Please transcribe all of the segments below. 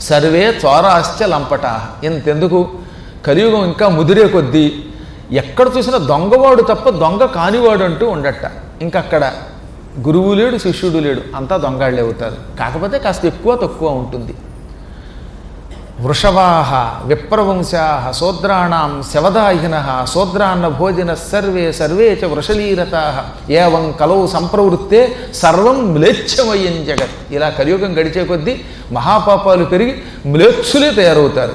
Survey చోరాశ్చ లంపటా. ఇంతెందుకు, కలియుగం ఇంకా ముదిరే కొద్దీ ఎక్కడ చూసినా దొంగవాడు తప్ప దొంగ కానివాడు అంటూ ఉండట. ఇంకక్కడ గురువు లేడు, శిష్యుడు లేడు, అంతా దొంగాళ్ళే అవుతారు. కాకపోతే కాస్త ఎక్కువ తక్కువ ఉంటుంది. వృషభాః విప్రవంశాః శూద్రాణాం శవదాహినః శూద్రాన్న భోజన సర్వే సర్వే చ వృషలీరతాః ఏవం కలౌ సంప్రవృత్తే సర్వం మ్లేచ్ఛమయం జగత్. ఇలా కలియుగం గడిచే కొద్దీ మహాపాపాలు పెరిగి మ్లేచ్ఛులే తయారవుతారు.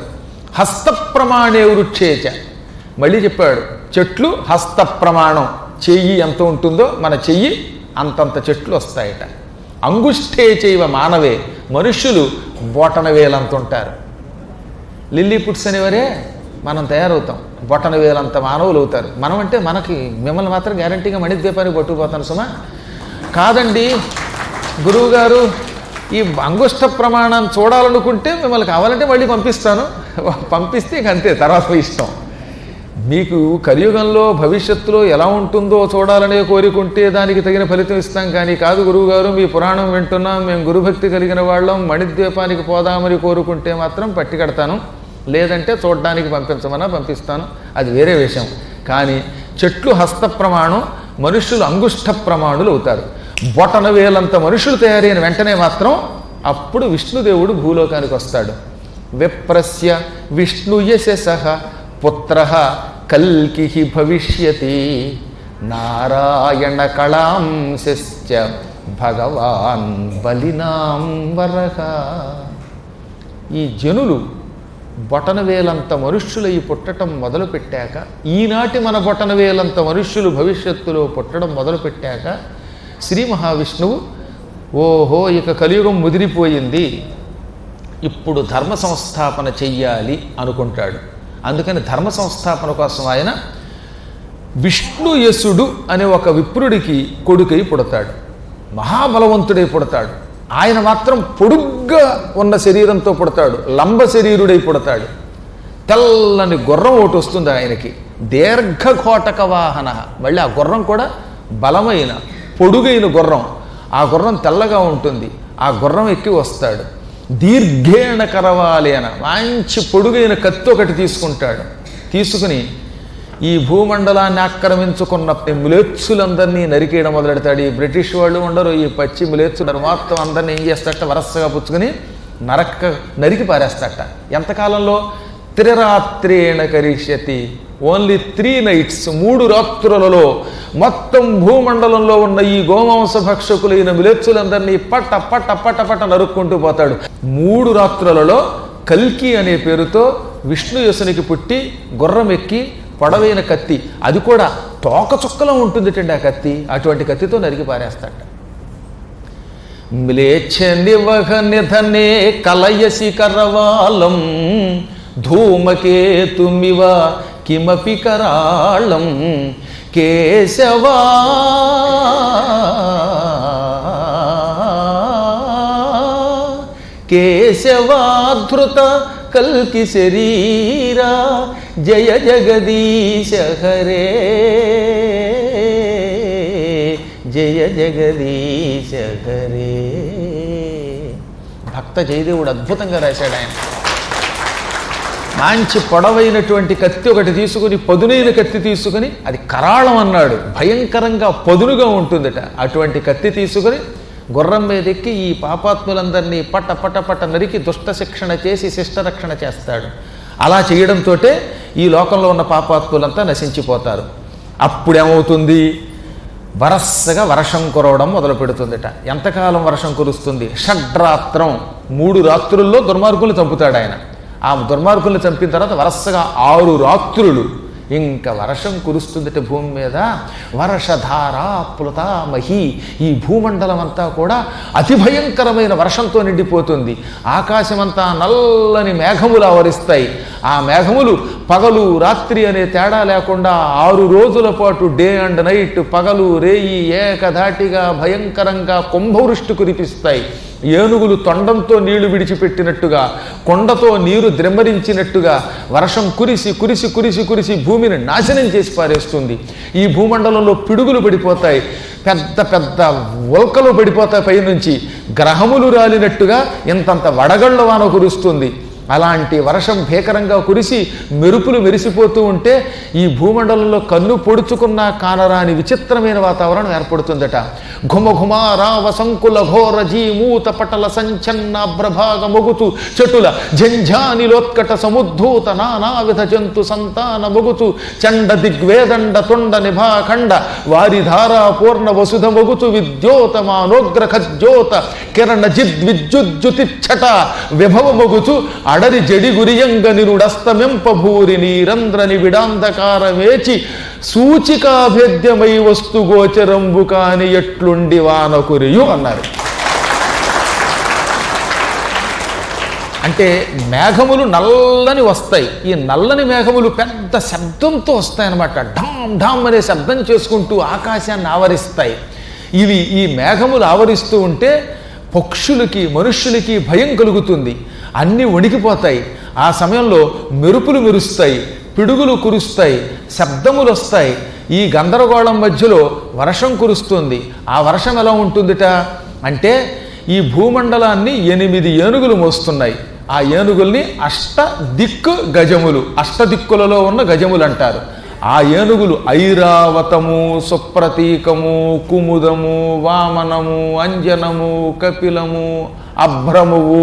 హస్త ప్రమాణే వృక్షేచ. మళ్ళీ చెప్పాడు, చెట్లు హస్త ప్రమాణం, చెయ్యి ఎంత ఉంటుందో మన చెయ్యి అంతంత చెట్లు వస్తాయట. అంగుష్ఠే చైవ మానవే. మనుష్యులు బొటన వేలంత ఉంటారు. లిల్లీ పుట్స్ అనేవరే మనం తయారవుతాం. బొటన వేలంత మానవులు అవుతారు. మనం అంటే మనకి మిమ్మల్ని మాత్రం గ్యారంటీగా మణిద్వీపానికి పట్టుకుపోతాను సుమా. కాదండి గురువుగారు, ఈ అంగుష్ట ప్రమాణాన్ని చూడాలనుకుంటే మిమ్మల్ని కావాలంటే మళ్ళీ పంపిస్తాను, పంపిస్తే ఇంక అంతే, తర్వాత ఇష్టం. మీకు కలియుగంలో భవిష్యత్తులో ఎలా ఉంటుందో చూడాలనే కోరికుంటే దానికి తగిన ఫలితం ఇస్తాం. కానీ కాదు గురువుగారు, మీ పురాణం వింటున్నాం, మేము గురుభక్తి కలిగిన వాళ్ళం, మణిద్వీపానికి పోదామని కోరుకుంటే మాత్రం పట్టి కడతాను, లేదంటే చూడడానికి పంపించమన్నా పంపిస్తాను, అది వేరే విషయం. కానీ చెట్లు హస్త ప్రమాణం, మనుష్యులు అంగుష్ట ప్రమాణులు అవుతారు. బొటన వేలంత మనుషులు తయారైన వెంటనే మాత్రం అప్పుడు విష్ణుదేవుడు భూలోకానికి వస్తాడు. విప్రస్య విష్ణుయశసః పుత్రః కల్కి భవిష్యతి నారాయణ కళాంశ్చ భగవాన్ బలినాం వరః. ఈ జనులు బొటన వేలంత మనుష్యులు ఈ పుట్టడం మొదలుపెట్టాక, ఈనాటి మన బొటన వేలంత మనుష్యులు భవిష్యత్తులో పుట్టడం మొదలుపెట్టాక శ్రీ మహావిష్ణువు ఓహో ఇక కలియుగం ముదిరిపోయింది, ఇప్పుడు ధర్మ సంస్థాపన చెయ్యాలి అనుకుంటాడు. అందుకని ధర్మ సంస్థాపన కోసం ఆయన విష్ణుయసుడు అనే ఒక విప్రుడికి కొడుకై పుడతాడు. మహాబలవంతుడై పుడతాడు. ఆయన మాత్రం పొడుగ్గా ఉన్న శరీరంతో పుడతాడు, లంబ శరీరుడై పుడతాడు. తెల్లని గుర్రం ఒకటి వస్తుంది ఆయనకి, దీర్ఘకోటక వాహన. మళ్ళీ ఆ గుర్రం కూడా బలమైన పొడుగైన గుర్రం. ఆ గుర్రం తెల్లగా ఉంటుంది. ఆ గుర్రం ఎక్కి వస్తాడు. దీర్ఘేణ కరవాలి అన మంచి పొడుగైన కత్తి ఒకటి తీసుకుంటాడు. తీసుకుని ఈ భూమండలాన్ని ఆక్రమించుకున్న మ్లేచ్చులందరినీ నరికేయడం మొదలెడతాడు. ఈ బ్రిటిష్ వాళ్ళు ఉండరు, ఈ పచ్చి మ్లేచ్చులు మొత్తం అందరినీ ఏం చేస్తాడట, వరసగా పుచ్చుకుని నరికి పారేస్తాడట. ఎంతకాలంలో? త్రిరాత్రేణ కరిష్యతి. ఓన్లీ 3 nights, 3 రాత్రులలో మొత్తం భూమండలంలో ఉన్న ఈ గోమాంస భక్షకులైన మ్లేచ్చులందరినీ పట్ట పట్ట పట్ట పట్ట నరుక్కుంటూ పోతాడు. 3 రాత్రులలో కల్కి అనే పేరుతో విష్ణుయసునికి పుట్టి గుర్రం ఎక్కి పొడవైన కత్తి, అది కూడా తోక చుక్కలో ఉంటుందిటండి ఆ కత్తి, అటువంటి కత్తితో నరికి పారేస్తాడట. మ్లేచ్ఛ నివహ నిధనే కలయసి కరవాలం ధూమకేతుమివ కిమపి కరాళం కేశవా కేశవాధృత కల్కి శరీరా జయ జగదీశ హరే జయ జగదీశ హరే. భక్త జయదేవుడు అద్భుతంగా రాశాడు ఆయన. మంచి పొడవైనటువంటి కత్తి ఒకటి తీసుకుని, పదునైన కత్తి తీసుకుని, అది కరాళం అన్నాడు, భయంకరంగా పదునుగా ఉంటుందట. అటువంటి కత్తి తీసుకుని గుర్రం మీదెక్కి ఈ పాపాత్ములందరినీ పట్ట పట్ట పట్ట నరికి దుష్ట శిక్షణ చేసి శిష్టరక్షణ చేస్తాడు. అలా చేయడంతో ఈ లోకంలో ఉన్న పాపాత్ములంతా నశించిపోతారు. అప్పుడేమవుతుంది? వరసగా వర్షం కురవడం మొదలు పెడుతుందట. ఎంతకాలం వర్షం కురుస్తుంది? షడ్రాత్రం, 3 రాత్రుల్లో దుర్మార్గులు చంపుతాడు ఆయన. ఆ దుర్మార్గుల్ని చంపిన తర్వాత వరసగా 6 రాత్రులు ఇంకా వర్షం కురుస్తుందట భూమి మీద. వర్షధారా ప్లుతామహి. ఈ భూమండలం అంతా కూడా అతి భయంకరమైన వర్షంతో నిండిపోతుంది. ఆకాశమంతా నల్లని మేఘములు ఆవరిస్తాయి. ఆ మేఘములు పగలు రాత్రి అనే తేడా లేకుండా 6 రోజుల పాటు డే అండ్ నైట్, పగలు రేయి ఏకధాటిగా భయంకరంగా కుంభవృష్టి కురిపిస్తాయి. ఏనుగులు తొండంతో నీళ్లు విడిచిపెట్టినట్టుగా, కొండతో నీరు ద్రెమ్మరించినట్టుగా వర్షం కురిసి కురిసి కురిసి కురిసి భూమిని నాశనం చేసి పారేస్తుంది. ఈ భూమండలంలో పిడుగులు పడిపోతాయి. పెద్ద పెద్ద ఉల్కలు పడిపోతాయి పైనుంచి, గ్రహములు రాలినట్టుగా ఇంతంత వడగళ్ళ వాన కురుస్తుంది. అలాంటి వర్షం భీకరంగా కురిసి మెరుపులు మెరిసిపోతూ ఉంటే ఈ భూమండలంలో కన్ను పొడుచుకున్న కానరాని విచిత్రమైన వాతావరణం ఏర్పడుతుందట. ఘుమఘుమా రావ సంకుల ఘోర జీమూత పటల సంచన్నాభ్రభాగ మొగుతూ చటుల ఝంఝానిలోత్కట సముద్ధూత నానావిధ జంతు సంతాన మొగుతూ చండ దిగ్వేదండ తొండ నిభాఖండ వారిధారా పూర్ణ వసుధ మొగుతూ విద్యోతమానోగ్ర ఖజ్యోత కిరణ జిద్విద్యుజ్జుతిచ్చట విభవ మొగుతూ అడరి జడి గురియంగ నిరుడస్తమెంపభూరి నీరంధ్రని విడాంధకారమేచి సూచికాభేద్యమై వస్తు గోచరంబు కాని ఎట్లుండి వానకురియు అన్నారు. అంటే మేఘములు నల్లని వస్తాయి. ఈ నల్లని మేఘములు పెద్ద శబ్దంతో వస్తాయన్నమాట. ఢామ్ ఢామ్ అనే శబ్దం చేసుకుంటూ ఆకాశాన్ని ఆవరిస్తాయి. ఇవి ఈ మేఘములు ఆవరిస్తూ ఉంటే పక్షులకి మనుష్యులకి భయం కలుగుతుంది. అన్నీ వణికిపోతాయి. ఆ సమయంలో మెరుపులు మెరుస్తాయి, పిడుగులు కురుస్తాయి, శబ్దములు వస్తాయి. ఈ గందరగోళం మధ్యలో వర్షం కురుస్తుంది. ఆ వర్షం ఎలా ఉంటుందిట అంటే ఈ భూమండలాన్ని 8 ఏనుగులు మోస్తున్నాయి. ఆ ఏనుగుల్ని అష్టదిక్కు గజములు, అష్టదిక్కులలో ఉన్న గజములు అంటారు. ఆ ఏనుగులు ఐరావతము, సుప్రతీకము, కుముదము, వామనము, అంజనము, కపిలము, అభ్రమువు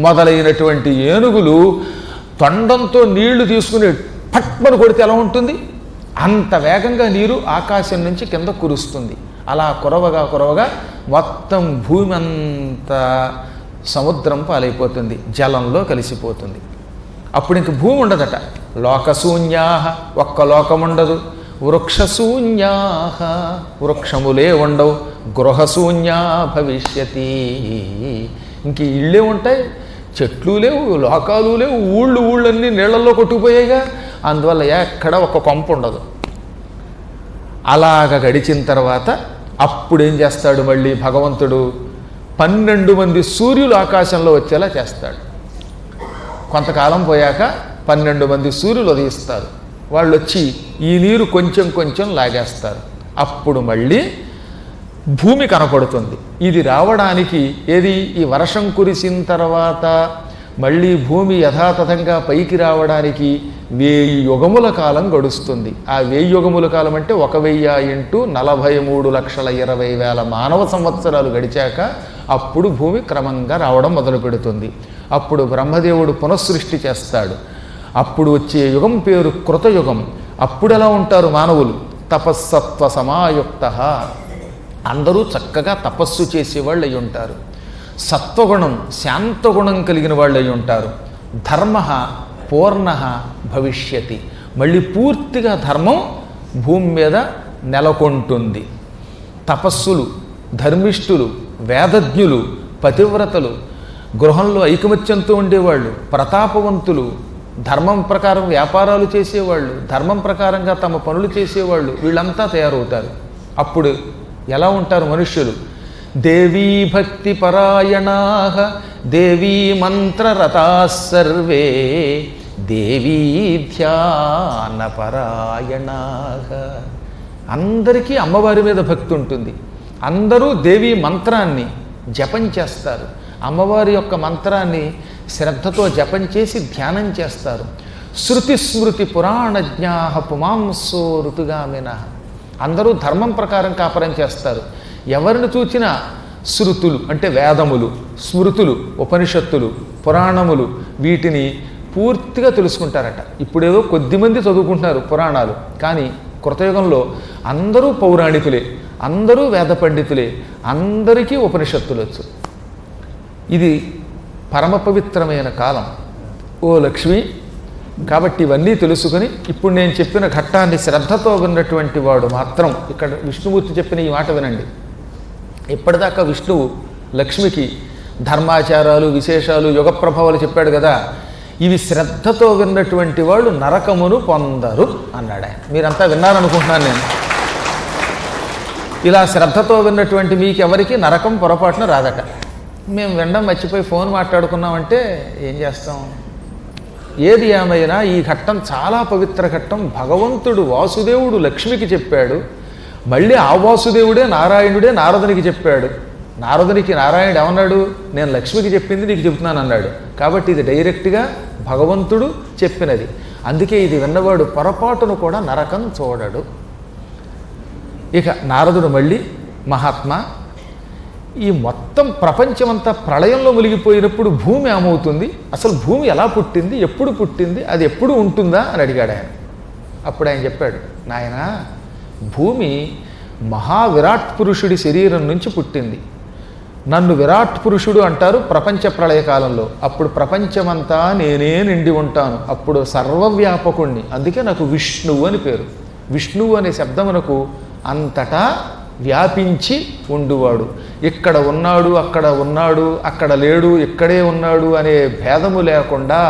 మొదలైనటువంటి ఏనుగులు తొండంతో నీళ్లు తీసుకుని పట్మను కొడితే ఎలా ఉంటుంది అంత వేగంగా నీరు ఆకాశం నుంచి కింద కురుస్తుంది. అలా కురవగా కురవగా మొత్తం భూమి అంతా సముద్రం పాలైపోతుంది, జలంలో కలిసిపోతుంది. అప్పుడు ఇంక భూమి ఉండదట. లోకశూన్యా, ఒక్క లోకం ఉండదు. వృక్షశూన్యా, వృక్షములే ఉండవు. గృహశూన్యా భవిష్యతి, ఇంక ఇళ్ళే ఉంటాయి, చెట్లు లేవు, లోకాలు లేవు, ఊళ్ళన్నీ నీళ్లలో కొట్టుకుపోయాయిగా. అందువల్ల ఎక్కడ ఒక కొంప ఉండదు. అలాగ గడిచిన తర్వాత అప్పుడేం చేస్తాడు మళ్ళీ భగవంతుడు? 12 మంది సూర్యులు ఆకాశంలో వచ్చేలా చేస్తాడు. కొంతకాలం పోయాక 12 మంది సూర్యులు ఉదయిస్తారు. వాళ్ళు వచ్చి ఈ నీరు కొంచెం కొంచెం లాగేస్తారు. అప్పుడు మళ్ళీ భూమి కనపడుతుంది. ఇది రావడానికి ఏది ఈ వర్షం కురిసిన తర్వాత మళ్ళీ భూమి యథాతథంగా పైకి రావడానికి 1000 యుగముల కాలం గడుస్తుంది. ఆ 1000 యుగముల కాలం అంటే 1000 × 43,20,000 మానవ సంవత్సరాలు గడిచాక అప్పుడు భూమి క్రమంగా రావడం మొదలు పెడుతుంది. అప్పుడు బ్రహ్మదేవుడు పునఃసృష్టి చేస్తాడు. అప్పుడు వచ్చే యుగం పేరు కృతయుగం. అప్పుడు ఎలా ఉంటారు మానవులు? తపస్సత్వ సమాయుక్త, అందరూ చక్కగా తపస్సు చేసేవాళ్ళు అయి ఉంటారు. సత్వగుణం శాంతగుణం కలిగిన వాళ్ళు అయి ఉంటారు. ధర్మ పూర్ణ భవిష్యతి, మళ్ళీ పూర్తిగా ధర్మం భూమి మీద నెలకొంటుంది. తపస్సులు, ధర్మిష్ఠులు, వేదజ్ఞులు, పతివ్రతలు, గృహంలో ఐకమత్యంతో ఉండేవాళ్ళు, ప్రతాపవంతులు, ధర్మం ప్రకారం వ్యాపారాలు చేసేవాళ్ళు, ధర్మం ప్రకారంగా తమ పనులు చేసేవాళ్ళు, వీళ్ళంతా తయారవుతారు. అప్పుడు ఎలా ఉంటారు మనుష్యులు? దేవీ భక్తి పరాయణా, దేవీ మంత్రరతా సర్వే, దేవీ ధ్యాన పరాయణా. అందరికీ అమ్మవారి మీద భక్తి ఉంటుంది. అందరూ దేవీ మంత్రాన్ని జపం చేస్తారు. అమ్మవారి యొక్క మంత్రాన్ని శ్రద్ధతో జపం చేసి ధ్యానం చేస్తారు. శృతి స్మృతి పురాణజ్ఞా పుమాంసో ఋతుగామిన, అందరూ ధర్మం ప్రకారం కాపరం చేస్తారు. ఎవరిని చూచినా శృతులు అంటే వేదములు, స్మృతులు ఉపనిషత్తులు, పురాణములు, వీటిని పూర్తిగా తెలుసుకుంటారట. ఇప్పుడేదో కొద్దిమంది చదువుకుంటున్నారు పురాణాలు, కానీ కృతయుగంలో అందరూ పౌరాణికులే, అందరూ వేద పండితులే, అందరికీ ఉపనిషత్తులు వచ్చు. ఇది పరమ పవిత్రమైన కాలం ఓ లక్ష్మి. కాబట్టి ఇవన్నీ తెలుసుకొని ఇప్పుడు నేను చెప్పిన ఘట్టాన్ని శ్రద్ధతో విన్నటువంటి వాడు మాత్రం, ఇక్కడ విష్ణుమూర్తి చెప్పిన ఈ మాట వినండి. ఇప్పటిదాకా విష్ణువు లక్ష్మికి ధర్మాచారాలు, విశేషాలు, యుగ ప్రభావాలు చెప్పాడు కదా. ఇవి శ్రద్ధతో విన్నటువంటి వాళ్ళు నరకమును పొందరు అన్నాడు ఆయన. మీరంతా విన్నారనుకుంటున్నాను నేను. ఇలా శ్రద్ధతో విన్నటువంటి మీకు ఎవరికి నరకం పొరపాటున రాదట. మేము వినడం మర్చిపోయి ఫోన్ మాట్లాడుకున్నామంటే ఏం చేస్తాం? ఏది ఏమైనా ఈ ఘట్టం చాలా పవిత్ర ఘట్టం. భగవంతుడు వాసుదేవుడు లక్ష్మికి చెప్పాడు, మళ్ళీ ఆ వాసుదేవుడే నారాయణుడే నారదునికి చెప్పాడు. నారదునికి నారాయణుడు ఏమన్నాడు? నేను లక్ష్మికి చెప్పింది నీకు చెబుతున్నాను అన్నాడు. కాబట్టి ఇది డైరెక్ట్గా భగవంతుడు చెప్పినది. అందుకే ఇది విన్నవాడు పొరపాటును కూడా నరకం చూడడు. ఇక నారదుడు మళ్ళీ, మహాత్మా, ఈ మొత్తం ప్రపంచమంతా ప్రళయంలో మునిగిపోయినప్పుడు భూమి ఏమవుతుంది? అసలు భూమి ఎలా పుట్టింది? ఎప్పుడు పుట్టింది? అది ఎప్పుడు ఉంటుందా అని అడిగాడు ఆయన. అప్పుడు ఆయన చెప్పాడు, నాయనా, భూమి మహావిరాట్ పురుషుడి శరీరం నుంచి పుట్టింది. నన్ను విరాట్ పురుషుడు అంటారు ప్రపంచ ప్రళయకాలంలో. అప్పుడు ప్రపంచమంతా నేనే నిండి ఉంటాను. అప్పుడు సర్వవ్యాపకుణ్ణి. అందుకే నాకు విష్ణువు అని పేరు. విష్ణువు అనే శబ్దమునకు అంతటా వ్యాపించి ఉండువాడు. ఇక్కడ ఉన్నాడు, అక్కడ ఉన్నాడు, అక్కడ లేడు, ఇక్కడే ఉన్నాడు అనే భేదము లేకుండా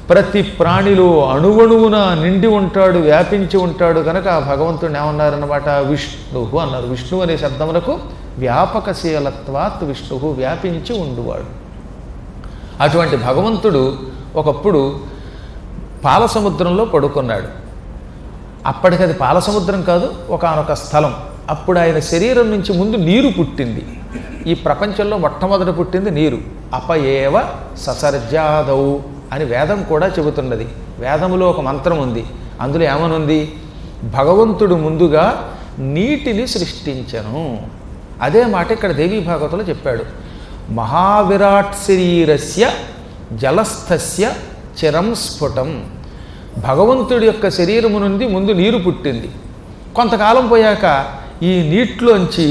ప్రతి ప్రాణిలో అణువణువున నిండి ఉంటాడు, వ్యాపించి ఉంటాడు. కనుక ఆ భగవంతుడిని ఏమన్నారన్నమాట? విష్ణువు అన్నారు. విష్ణువు అనే శబ్దమునకు వ్యాపకశీలత్వాత్ విష్ణువు, వ్యాపించి ఉండువాడు. అటువంటి భగవంతుడు ఒకప్పుడు పాలసముద్రంలో పడుకున్నాడు. అప్పటికది పాలసముద్రం కాదు, ఒకానొక స్థలం. అప్పుడు ఆయన శరీరం నుంచి ముందు నీరు పుట్టింది. ఈ ప్రపంచంలో మొట్టమొదట పుట్టింది నీరు. అపయేవ ససర్జాదౌ అని వేదం కూడా చెబుతున్నది. వేదములో ఒక మంత్రం ఉంది. అందులో ఏమనుంది? భగవంతుడు ముందుగా నీటిని సృష్టించను. అదే మాట ఇక్కడ దేవీ భాగవతంలో చెప్పాడు. మహావిరాట్ శరీరస్య జలస్థస్య చిరం స్ఫుటం. భగవంతుడి యొక్క శరీరము నుండి ముందు నీరు పుట్టింది. కొంతకాలం పోయాక ఈ నీటిలోంచి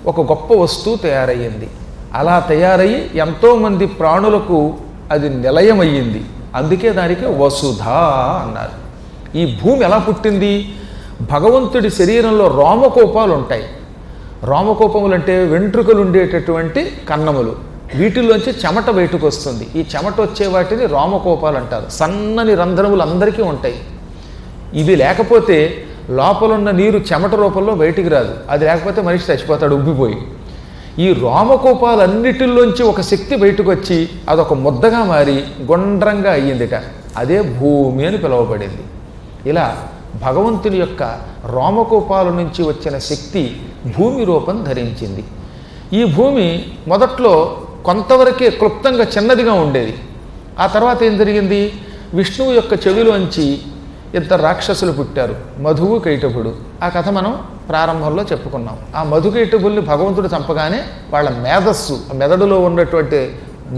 ఒక గొప్ప వస్తువు తయారయ్యింది. అలా తయారయ్యి ఎంతోమంది ప్రాణులకు అది నిలయమయ్యింది. అందుకే దానికి వసుధ అన్నారు. ఈ భూమి ఎలా పుట్టింది? భగవంతుడి శరీరంలో రోమకోపాలు ఉంటాయి. రోమకోపములు అంటే వెంట్రుకలు ఉండేటటువంటి కన్నములు. వీటిల్లోంచి చెమట బయటకు వస్తుంది. ఈ చెమట వచ్చే వాటిని రోమకోపాలు అంటారు. సన్నని రంధ్రములు అందరికీ ఉంటాయి. ఇవి లేకపోతే లోపలున్న నీరు చెమట రూపంలో బయటికి రాదు. అది లేకపోతే మనిషి చచ్చిపోతాడు ఉబ్బిపోయి. ఈ రోమకోపాలన్నిటిల్లోంచి ఒక శక్తి బయటకు వచ్చి అదొక ముద్దగా మారి గుండ్రంగా అయ్యిందిట. అదే భూమి అని పిలువబడింది. ఇలా భగవంతుని యొక్క రోమకోపాల నుంచి వచ్చిన శక్తి భూమి రూపం ధరించింది. ఈ భూమి మొదట్లో కొంతవరకే క్లుప్తంగా చిన్నదిగా ఉండేది. ఆ తర్వాత ఏం జరిగింది? విష్ణువు యొక్క చెవిలోంచి ఇద్దరు రాక్షసులు పుట్టారు, మధువు కైటభుడు. ఆ కథ మనం ప్రారంభంలో చెప్పుకున్నాం. ఆ మధుకైటభుల్ని భగవంతుడు చంపగానే వాళ్ళ మేధస్సు, మెదడులో ఉన్నటువంటి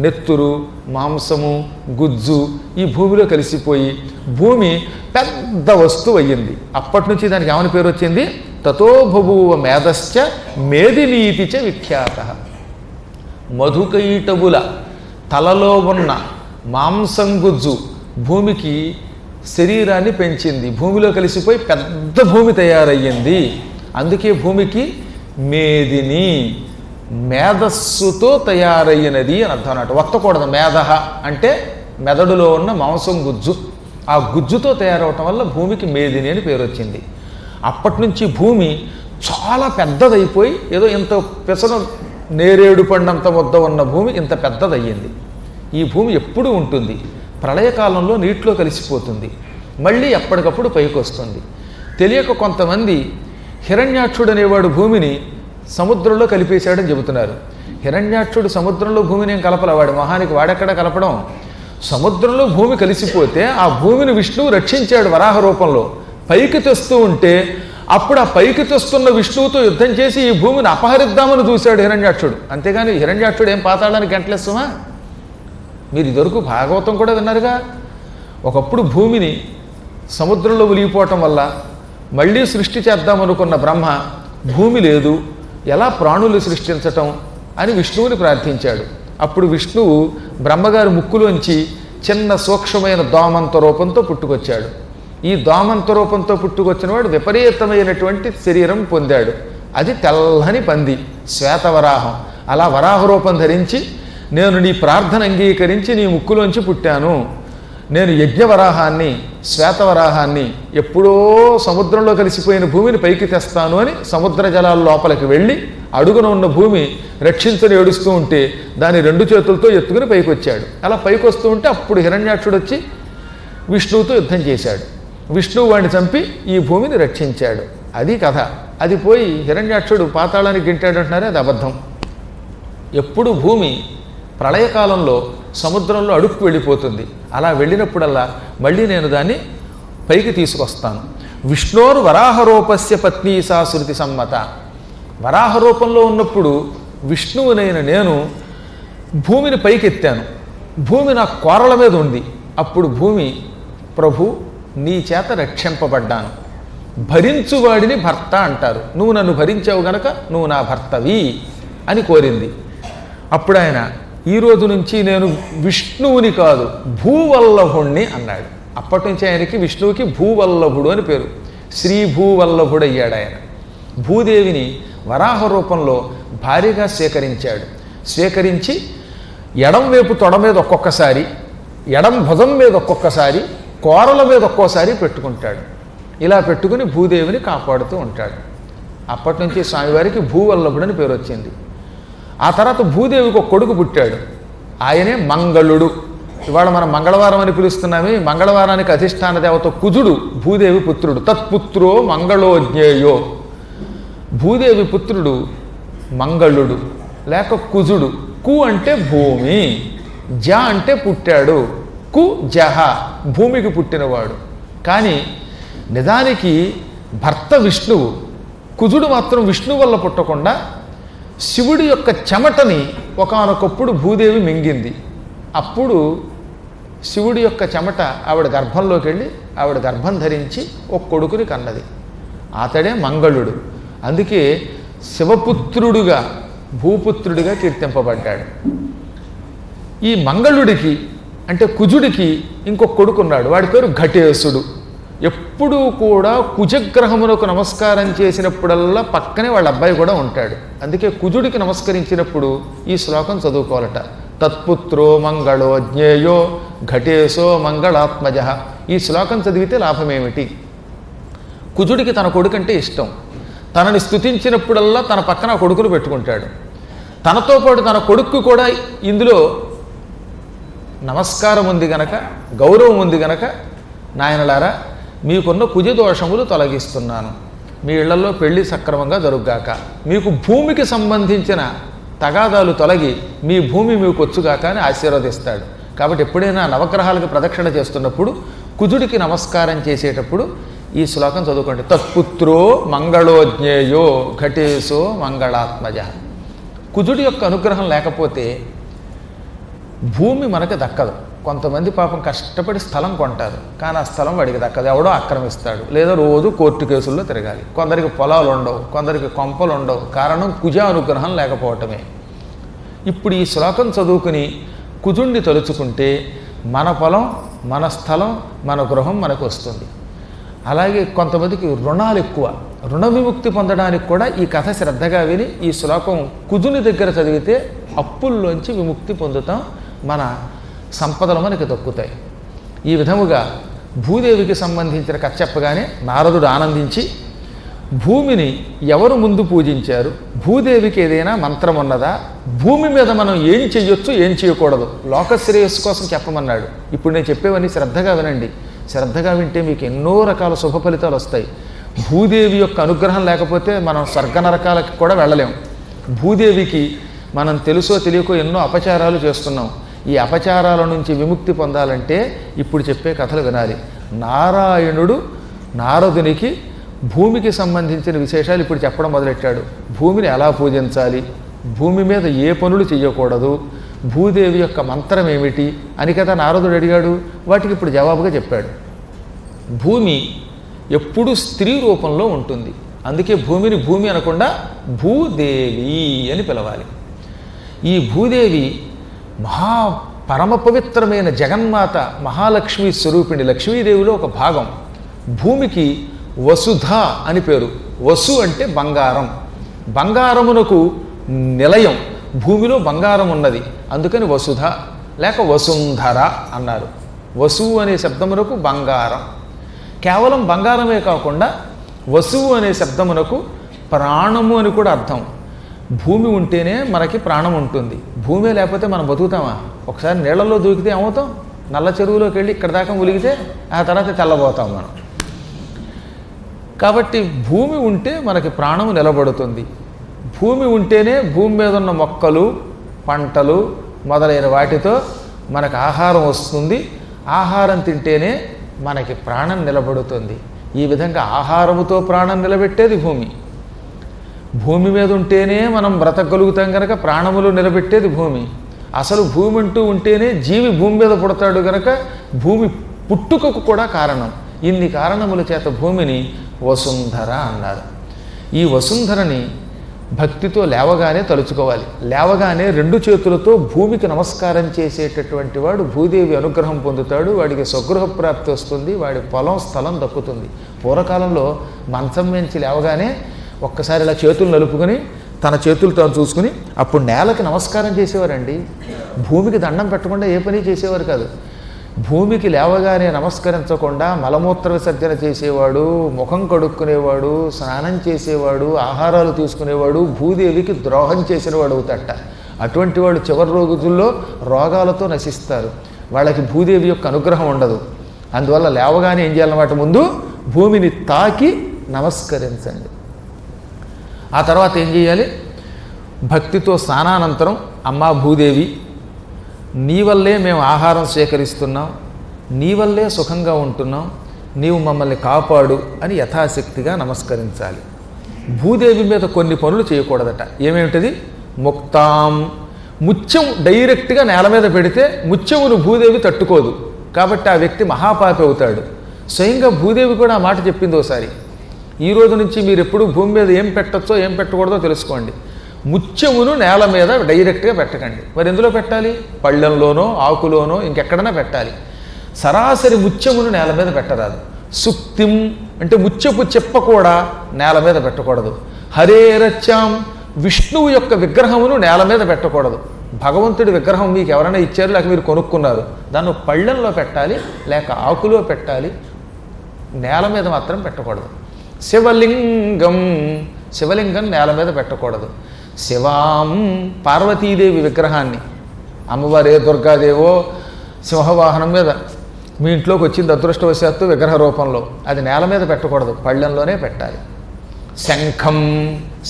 నెత్తురు, మాంసము, గుజ్జు ఈ భూమిలో కలిసిపోయి భూమి పెద్ద వస్తువు అయ్యింది. అప్పటి నుంచి దానికి ఏమని పేరు వచ్చింది? తతో బభూవ మేధశ్చ మేదినీతి చ విఖ్యాత. మధుకైటభుల తలలో ఉన్న మాంసం గుజ్జు భూమికి శరీరాన్ని పెంచింది. భూమిలో కలిసిపోయి పెద్ద భూమి తయారయ్యింది. అందుకే భూమికి మేదిని, మేధస్సుతో తయారయ్యినది అని అర్థం అన్నట్టు. వత్తకూడదు. మేధ అంటే మెదడులో ఉన్న మాంసం గుజ్జు. ఆ గుజ్జుతో తయారవటం వల్ల భూమికి మేదిని అని పేరు వచ్చింది. అప్పటి నుంచి భూమి చాలా పెద్దదైపోయి ఏదో ఇంత పెసర నేరేడు పండంత వద్ద ఉన్న భూమి ఇంత పెద్దదయ్యింది. ఈ భూమి ఎప్పుడూ ఉంటుంది. ప్రళయకాలంలో నీటిలో కలిసిపోతుంది, మళ్ళీ ఎప్పటికప్పుడు పైకి వస్తుంది. తెలియక కొంతమంది హిరణ్యాక్షుడు అనేవాడు భూమిని సముద్రంలో కలిపేశాడని చెబుతున్నారు. హిరణ్యాక్షుడు సముద్రంలో భూమిని ఏం కలపలవాడు, మహానికి వాడెక్కడ కలపడం. సముద్రంలో భూమి కలిసిపోతే ఆ భూమిని విష్ణువు రక్షించాడు వరాహ రూపంలో. పైకి తెస్తూ ఉంటే అప్పుడు ఆ పైకి తెస్తున్న విష్ణువుతో యుద్ధం చేసి ఈ భూమిని అపహరిద్దామని చూశాడు హిరణ్యాక్షుడు. అంతేగాని హిరణ్యాక్షుడు ఏం పాతాళానికి గంటలేస్తామా? మీరు ఇదివరకు భాగవతం కూడా విన్నారుగా. ఒకప్పుడు భూమిని సముద్రంలో మునిగిపోవటం వల్ల మళ్ళీ సృష్టి చేద్దామనుకున్న బ్రహ్మ భూమి లేదు, ఎలా ప్రాణులు సృష్టించటం అని విష్ణువుని ప్రార్థించాడు. అప్పుడు విష్ణువు బ్రహ్మగారి ముక్కులోంచి చిన్న సూక్ష్మమైన దోమంత రూపంతో పుట్టుకొచ్చాడు. ఈ దోమంత రూపంతో పుట్టుకొచ్చినవాడు విపరీతమైనటువంటి శరీరం పొందాడు. అది తెల్లని పంది, శ్వేతవరాహం. అలా వరాహ రూపం ధరించి, నేను నీ ప్రార్థన అంగీకరించి నీ ముక్కులోంచి పుట్టాను, నేను యజ్ఞవరాహాన్ని, శ్వేతవరాహాన్ని ఎప్పుడో సముద్రంలో కలిసిపోయిన భూమిని పైకి తెస్తాను అని సముద్ర జలాల లోపలికి వెళ్ళి అడుగున ఉన్న భూమి రక్షించని ఏడుస్తూ ఉంటే దాని రెండు చేతులతో ఎత్తుకుని పైకి వచ్చాడు. అలా పైకి వస్తూ ఉంటే అప్పుడు హిరణ్యాక్షుడు వచ్చి విష్ణువుతో యుద్ధం చేశాడు. విష్ణువు వాడిని చంపి ఈ భూమిని రక్షించాడు. అది కథ. అది పోయి హిరణ్యాక్షుడు పాతాళానికి గింటాడంటున్నారే అది అబద్ధం. ఎప్పుడు భూమి ప్రళయకాలంలో సముద్రంలో అడుక్కు వెళ్ళిపోతుంది. అలా వెళ్ళినప్పుడల్లా మళ్ళీ నేను దాన్ని పైకి తీసుకొస్తాను. విష్ణోరు వరాహరూపస్య పత్ని సా శృతి సమ్మత. వరాహరూపంలో ఉన్నప్పుడు విష్ణువునైన నేను భూమిని పైకెత్తాను. భూమి నా కోరల మీద ఉంది. అప్పుడు భూమి, ప్రభు నీ చేత రక్షింపబడ్డాను, భరించువాడిని భర్త అంటారు, నువ్వు నన్ను భరించావు గనక నువ్వు నా భర్తవి అని కోరింది. అప్పుడు ఆయన, ఈ రోజు నుంచి నేను విష్ణువుని కాదు భూవల్లభుణ్ణి అన్నాడు. అప్పటి నుంచి ఆయనకి విష్ణువుకి భూవల్లభుడు అని పేరు. శ్రీ భూవల్లభుడు అయ్యాడు ఆయన. భూదేవిని వరాహ రూపంలో భారీగా స్వీకరించాడు. స్వీకరించి ఎడం వైపు తొడ మీద ఒక్కొక్కసారి, ఎడం భుజం మీద ఒక్కొక్కసారి, కోరల మీద ఒక్కోసారి పెట్టుకుంటాడు. ఇలా పెట్టుకుని భూదేవిని కాపాడుతూ ఉంటాడు. అప్పటి నుంచి స్వామివారికి భూవల్లభుడు అని పేరు వచ్చింది. ఆ తర్వాత భూదేవికి ఒక కొడుకు పుట్టాడు. ఆయనే మంగళుడు. ఇవాళ మనం మంగళవారం అని పిలుస్తున్నామే. మంగళవారానికి అధిష్టాన దేవత కుజుడు భూదేవి పుత్రుడు. తత్పుత్రో మంగళోజ్ఞేయో. భూదేవి పుత్రుడు మంగళుడు లేక కుజుడు. కు అంటే భూమి, జ అంటే పుట్టాడు, కు జహ భూమికి పుట్టినవాడు. కానీ నిజానికి భర్త విష్ణువు. కుజుడు మాత్రం విష్ణువు వల్ల పుట్టకుండా శివుడి యొక్క చెమటని ఒకానొకప్పుడు భూదేవి మింగింది. అప్పుడు శివుడి యొక్క చెమట ఆవిడ గర్భంలోకి వెళ్ళి ఆవిడ గర్భం ధరించి ఒక కొడుకుని కన్నది. అతడే మంగళుడు. అందుకే శివపుత్రుడుగా భూపుత్రుడిగా కీర్తింపబడ్డాడు. ఈ మంగళుడికి అంటే కుజుడికి ఇంకొక కొడుకున్నాడు. వాడి పేరు ఘటేశుడు. ఎప్పుడూ కూడా కుజగ్రహమునకు నమస్కారం చేసినప్పుడల్లా పక్కనే వాళ్ళ అబ్బాయి కూడా ఉంటాడు. అందుకే కుజుడికి నమస్కరించినప్పుడు ఈ శ్లోకం చదువుకోవాలట. తత్పుత్రో మంగళో జ్ఞేయో ఘటేశో మంగళాత్మజ. ఈ శ్లోకం చదివితే లాభమేమిటి? కుజుడికి తన కొడుకంటే ఇష్టం. తనని స్తుతించినప్పుడల్లా తన పక్కన కొడుకును పెట్టుకుంటాడు. తనతో పాటు తన కొడుకు కూడా ఇందులో నమస్కారం ఉంది గనక, గౌరవం ఉంది గనక, నాయనలారా మీకున్న కుజ దోషములు తొలగిస్తున్నాను, మీ ఇళ్లలో పెళ్లి సక్రమంగా జరుగుగాక, మీకు భూమికి సంబంధించిన తగాదాలు తొలగి మీ భూమి మీకు వచ్చుగాక అని ఆశీర్వదిస్తాడు. కాబట్టి ఎప్పుడైనా నవగ్రహాలకు ప్రదక్షిణ చేస్తున్నప్పుడు కుజుడికి నమస్కారం చేసేటప్పుడు ఈ శ్లోకం చదువుకోండి. తత్పుత్రో మంగళోజ్ఞేయో ఘటేశో మంగళాత్మజ. కుజుడి యొక్క అనుగ్రహం లేకపోతే భూమి మనకు దక్కదు. కొంతమంది పాపం కష్టపడి స్థలం కొంటారు, కానీ ఆ స్థలం వాడికి దక్కదు, ఎవడో ఆక్రమిస్తాడు, లేదా రోజు కోర్టు కేసుల్లో తిరగాలి. కొందరికి పొలాలు ఉండవు, కొందరికి కొంపలు ఉండవు. కారణం కుజ అనుగ్రహం లేకపోవటమే. ఇప్పుడు ఈ శ్లోకం చదువుకుని కుజుణ్ణి తలుచుకుంటే మన పొలం, మన స్థలం, మన గృహం మనకు వస్తుంది. అలాగే కొంతమందికి రుణాలు ఎక్కువ. రుణ విముక్తి పొందడానికి కూడా ఈ కథ శ్రద్ధగా విని ఈ శ్లోకం కుజుని దగ్గర చదివితే అప్పుల్లోంచి విముక్తి పొందుతాం, మన సంపదలు మనకి దక్కుతాయి. ఈ విధముగా భూదేవికి సంబంధించిన కథ చెప్పగానే నారదుడు ఆనందించి, భూమిని ఎవరు ముందు పూజించారు, భూదేవికి ఏదైనా మంత్రం ఉన్నదా, భూమి మీద మనం ఏం చెయ్యొచ్చు ఏం చేయకూడదు, లోకశ్రేయస్సు కోసం చెప్పమన్నాడు. ఇప్పుడు నేను చెప్పేవన్నీ శ్రద్ధగా వినండి. శ్రద్ధగా వింటే మీకు ఎన్నో రకాల శుభ ఫలితాలు వస్తాయి. భూదేవి యొక్క అనుగ్రహం లేకపోతే మనం స్వర్గ నరకాలకి కూడా వెళ్ళలేం. భూదేవికి మనం తెలుసో తెలియకో ఎన్నో అపచారాలు చేస్తున్నాం. ఈ అపచారాల నుంచి విముక్తి పొందాలంటే ఇప్పుడు చెప్పే కథలు వినాలి. నారాయణుడు నారదునికి భూమికి సంబంధించిన విశేషాలు ఇప్పుడు చెప్పడం మొదలెట్టాడు. భూమిని ఎలా పూజించాలి, భూమి మీద ఏ పనులు చేయకూడదు, భూదేవి యొక్క మంత్రం ఏమిటి అని కదా నారదుడు అడిగాడు. వాటికి ఇప్పుడు జవాబుగా చెప్పాడు. భూమి ఎప్పుడూ స్త్రీ రూపంలో ఉంటుంది. అందుకే భూమిని భూమి అనకుండా భూదేవి అని పిలవాలి. ఈ భూదేవి పరమ పవిత్రమైన జగన్మాత, మహాలక్ష్మి స్వరూపిణి, లక్ష్మీదేవిలో ఒక భాగం. భూమికి వసుధ అని పేరు. వసు అంటే బంగారం, బంగారమునకు నిలయం. భూమిలో బంగారం ఉన్నది, అందుకని వసుధ లేక వసుంధర అన్నారు. వసువు అనే శబ్దమునకు బంగారం. కేవలం బంగారమే కాకుండా వసువు అనే శబ్దమునకు ప్రాణము అని కూడా అర్థం. భూమి ఉంటేనే మనకి ప్రాణం ఉంటుంది. భూమి లేకపోతే మనం బతుకుతామా? ఒకసారి నీళ్లలో దూకితే ఏమవుతాం? నల్ల చెరువులోకి వెళ్ళి ఇక్కడ దాకా ములిగితే ఆ తర్వాత తెల్లబోతాం మనం. కాబట్టి భూమి ఉంటే మనకి ప్రాణము నిలబడుతుంది. భూమి ఉంటేనే భూమి మీద ఉన్న మొక్కలు, పంటలు మొదలైన వాటితో మనకు ఆహారం వస్తుంది. ఆహారం తింటేనే మనకి ప్రాణం నిలబడుతుంది. ఈ విధంగా ఆహారముతో ప్రాణం నిలబెట్టేది భూమి. భూమి మీద ఉంటేనే మనం బ్రతకగలుగుతాం కనుక ప్రాణములు నిలబెట్టేది భూమి. అసలు భూమి అంటూ ఉంటేనే జీవి భూమి మీద పుడతాడు కనుక భూమి పుట్టుకకు కూడా కారణం. ఇన్ని కారణముల చేత భూమిని వసుంధర అన్నారు. ఈ వసుంధరని భక్తితో లేవగానే తలుచుకోవాలి. లేవగానే 2 చేతులతో భూమికి నమస్కారం చేసేటటువంటి వాడు భూదేవి అనుగ్రహం పొందుతాడు. వాడికి స్వగృహ ప్రాప్తి వస్తుంది. వాడి పొలం స్థలం దక్కుతుంది. పూర్వకాలంలో మంచం మించి లేవగానే ఒక్కసారి ఇలా చేతులు నలుపుకొని తన చేతులతో చూసుకుని అప్పుడు నేలకి నమస్కారం చేసేవారండి. భూమికి దండం పెట్టకుండా ఏ పని చేసేవారు కాదు. భూమికి లేవగానే నమస్కరించకుండా మలమూత్ర విసర్జన చేసేవాడు, ముఖం కడుక్కునేవాడు, స్నానం చేసేవాడు, ఆహారాలు తీసుకునేవాడు భూదేవికి ద్రోహం చేసినవాడు అవుతాట. అటువంటి వాడు చివరి రోజుల్లో రోగాలతో నశిస్తారు. వాళ్ళకి భూదేవి యొక్క అనుగ్రహం ఉండదు. అందువల్ల లేవగానే ఏం చేయాలన్నమాట, ముందు భూమిని తాకి నమస్కరించండి. ఆ తర్వాత ఏం చేయాలి, భక్తితో స్నానానంతరం అమ్మా భూదేవి, నీ వల్లే మేము ఆహారం స్వీకరిస్తున్నాం, నీ వల్లే సుఖంగా ఉంటున్నాం, నీవు మమ్మల్ని కాపాడు అని యథాశక్తిగా నమస్కరించాలి. భూదేవి మీద కొన్ని పనులు చేయకూడదట. ఏమేమిటది, ముక్తాం, ముత్యం డైరెక్ట్గా నేల మీద పెడితే ముత్యమును భూదేవి తట్టుకోదు. కాబట్టి ఆ వ్యక్తి మహాపాపి అవుతాడు. స్వయంగా భూదేవి కూడా ఆ మాట చెప్పింది ఒకసారి. ఈ రోజు నుంచి మీరు ఎప్పుడు భూమి మీద ఏం పెట్టచ్చో ఏం పెట్టకూడదో తెలుసుకోండి. ముత్యమును నేల మీద డైరెక్ట్గా పెట్టకండి. మరి ఎందులో పెట్టాలి, పళ్ళెంలోనో ఆకులోనో ఇంకెక్కడైనా పెట్టాలి. సరాసరి ముత్యమును నేల మీద పెట్టరాదు. సుక్తిం అంటే ముత్యపు చెప్ప కూడా నేల మీద పెట్టకూడదు. హరేరచ్చాం, విష్ణువు యొక్క విగ్రహమును నేల మీద పెట్టకూడదు. భగవంతుడి విగ్రహం మీకు ఎవరైనా ఇచ్చారు, లేక మీరు కొనుక్కున్నారు, దాన్ని పళ్ళెంలో పెట్టాలి, లేక ఆకులో పెట్టాలి. నేల మీద మాత్రం పెట్టకూడదు. శివలింగం, శివలింగం నేల మీద పెట్టకూడదు. శివాం, పార్వతీదేవి విగ్రహాన్ని, అమ్మవారు ఏ దుర్గాదేవో సింహవాహనం మీద మీ ఇంట్లోకి వచ్చింది అదృష్టవశాత్తు విగ్రహ రూపంలో, అది నేల మీద పెట్టకూడదు, పళ్ళెంలోనే పెట్టాలి. శంఖం,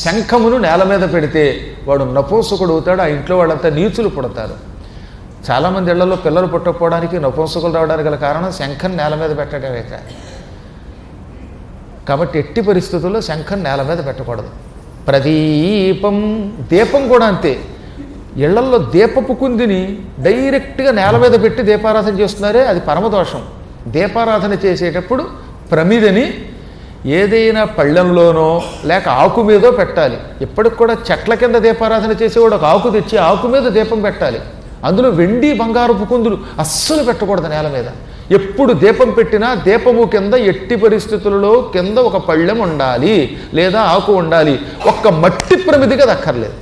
శంఖమును నేల మీద పెడితే వాడు నపుంసకుడు అవుతాడు. ఆ ఇంట్లో వాళ్ళంతా నీచులు పుడతారు. చాలామంది ఇళ్లలో పిల్లలు పుట్టకపోవడానికి, నపుంసకులు రావడానికి గల కారణం శంఖం నేల మీద పెట్టడమే. కాబట్టి ఎట్టి పరిస్థితుల్లో శంఖం నేల మీద పెట్టకూడదు. ప్రదీపం, దీపం కూడా అంతే. ఇళ్లల్లో దీపపు కుందిని డైరెక్ట్గా నేల మీద పెట్టి దీపారాధన చేస్తున్నారే, అది పరమదోషం. దీపారాధన చేసేటప్పుడు ప్రమిదని ఏదైనా పళ్ళెంలోనో లేక ఆకు మీదో పెట్టాలి. ఇప్పటికి కూడా చెట్ల కింద దీపారాధన చేసేవాడు ఒక ఆకు తెచ్చి ఆకు మీద దీపం పెట్టాలి. అందులో వెండి బంగారపు కుందులు అస్సలు పెట్టకూడదు నేల మీద. ఎప్పుడు దీపం పెట్టినా దీపము కింద ఎట్టి పరిస్థితులలో కింద ఒక పళ్ళెం ఉండాలి, లేదా ఆకు ఉండాలి. ఒక్క మట్టి ప్రమిదిగా దక్కర్లేదు.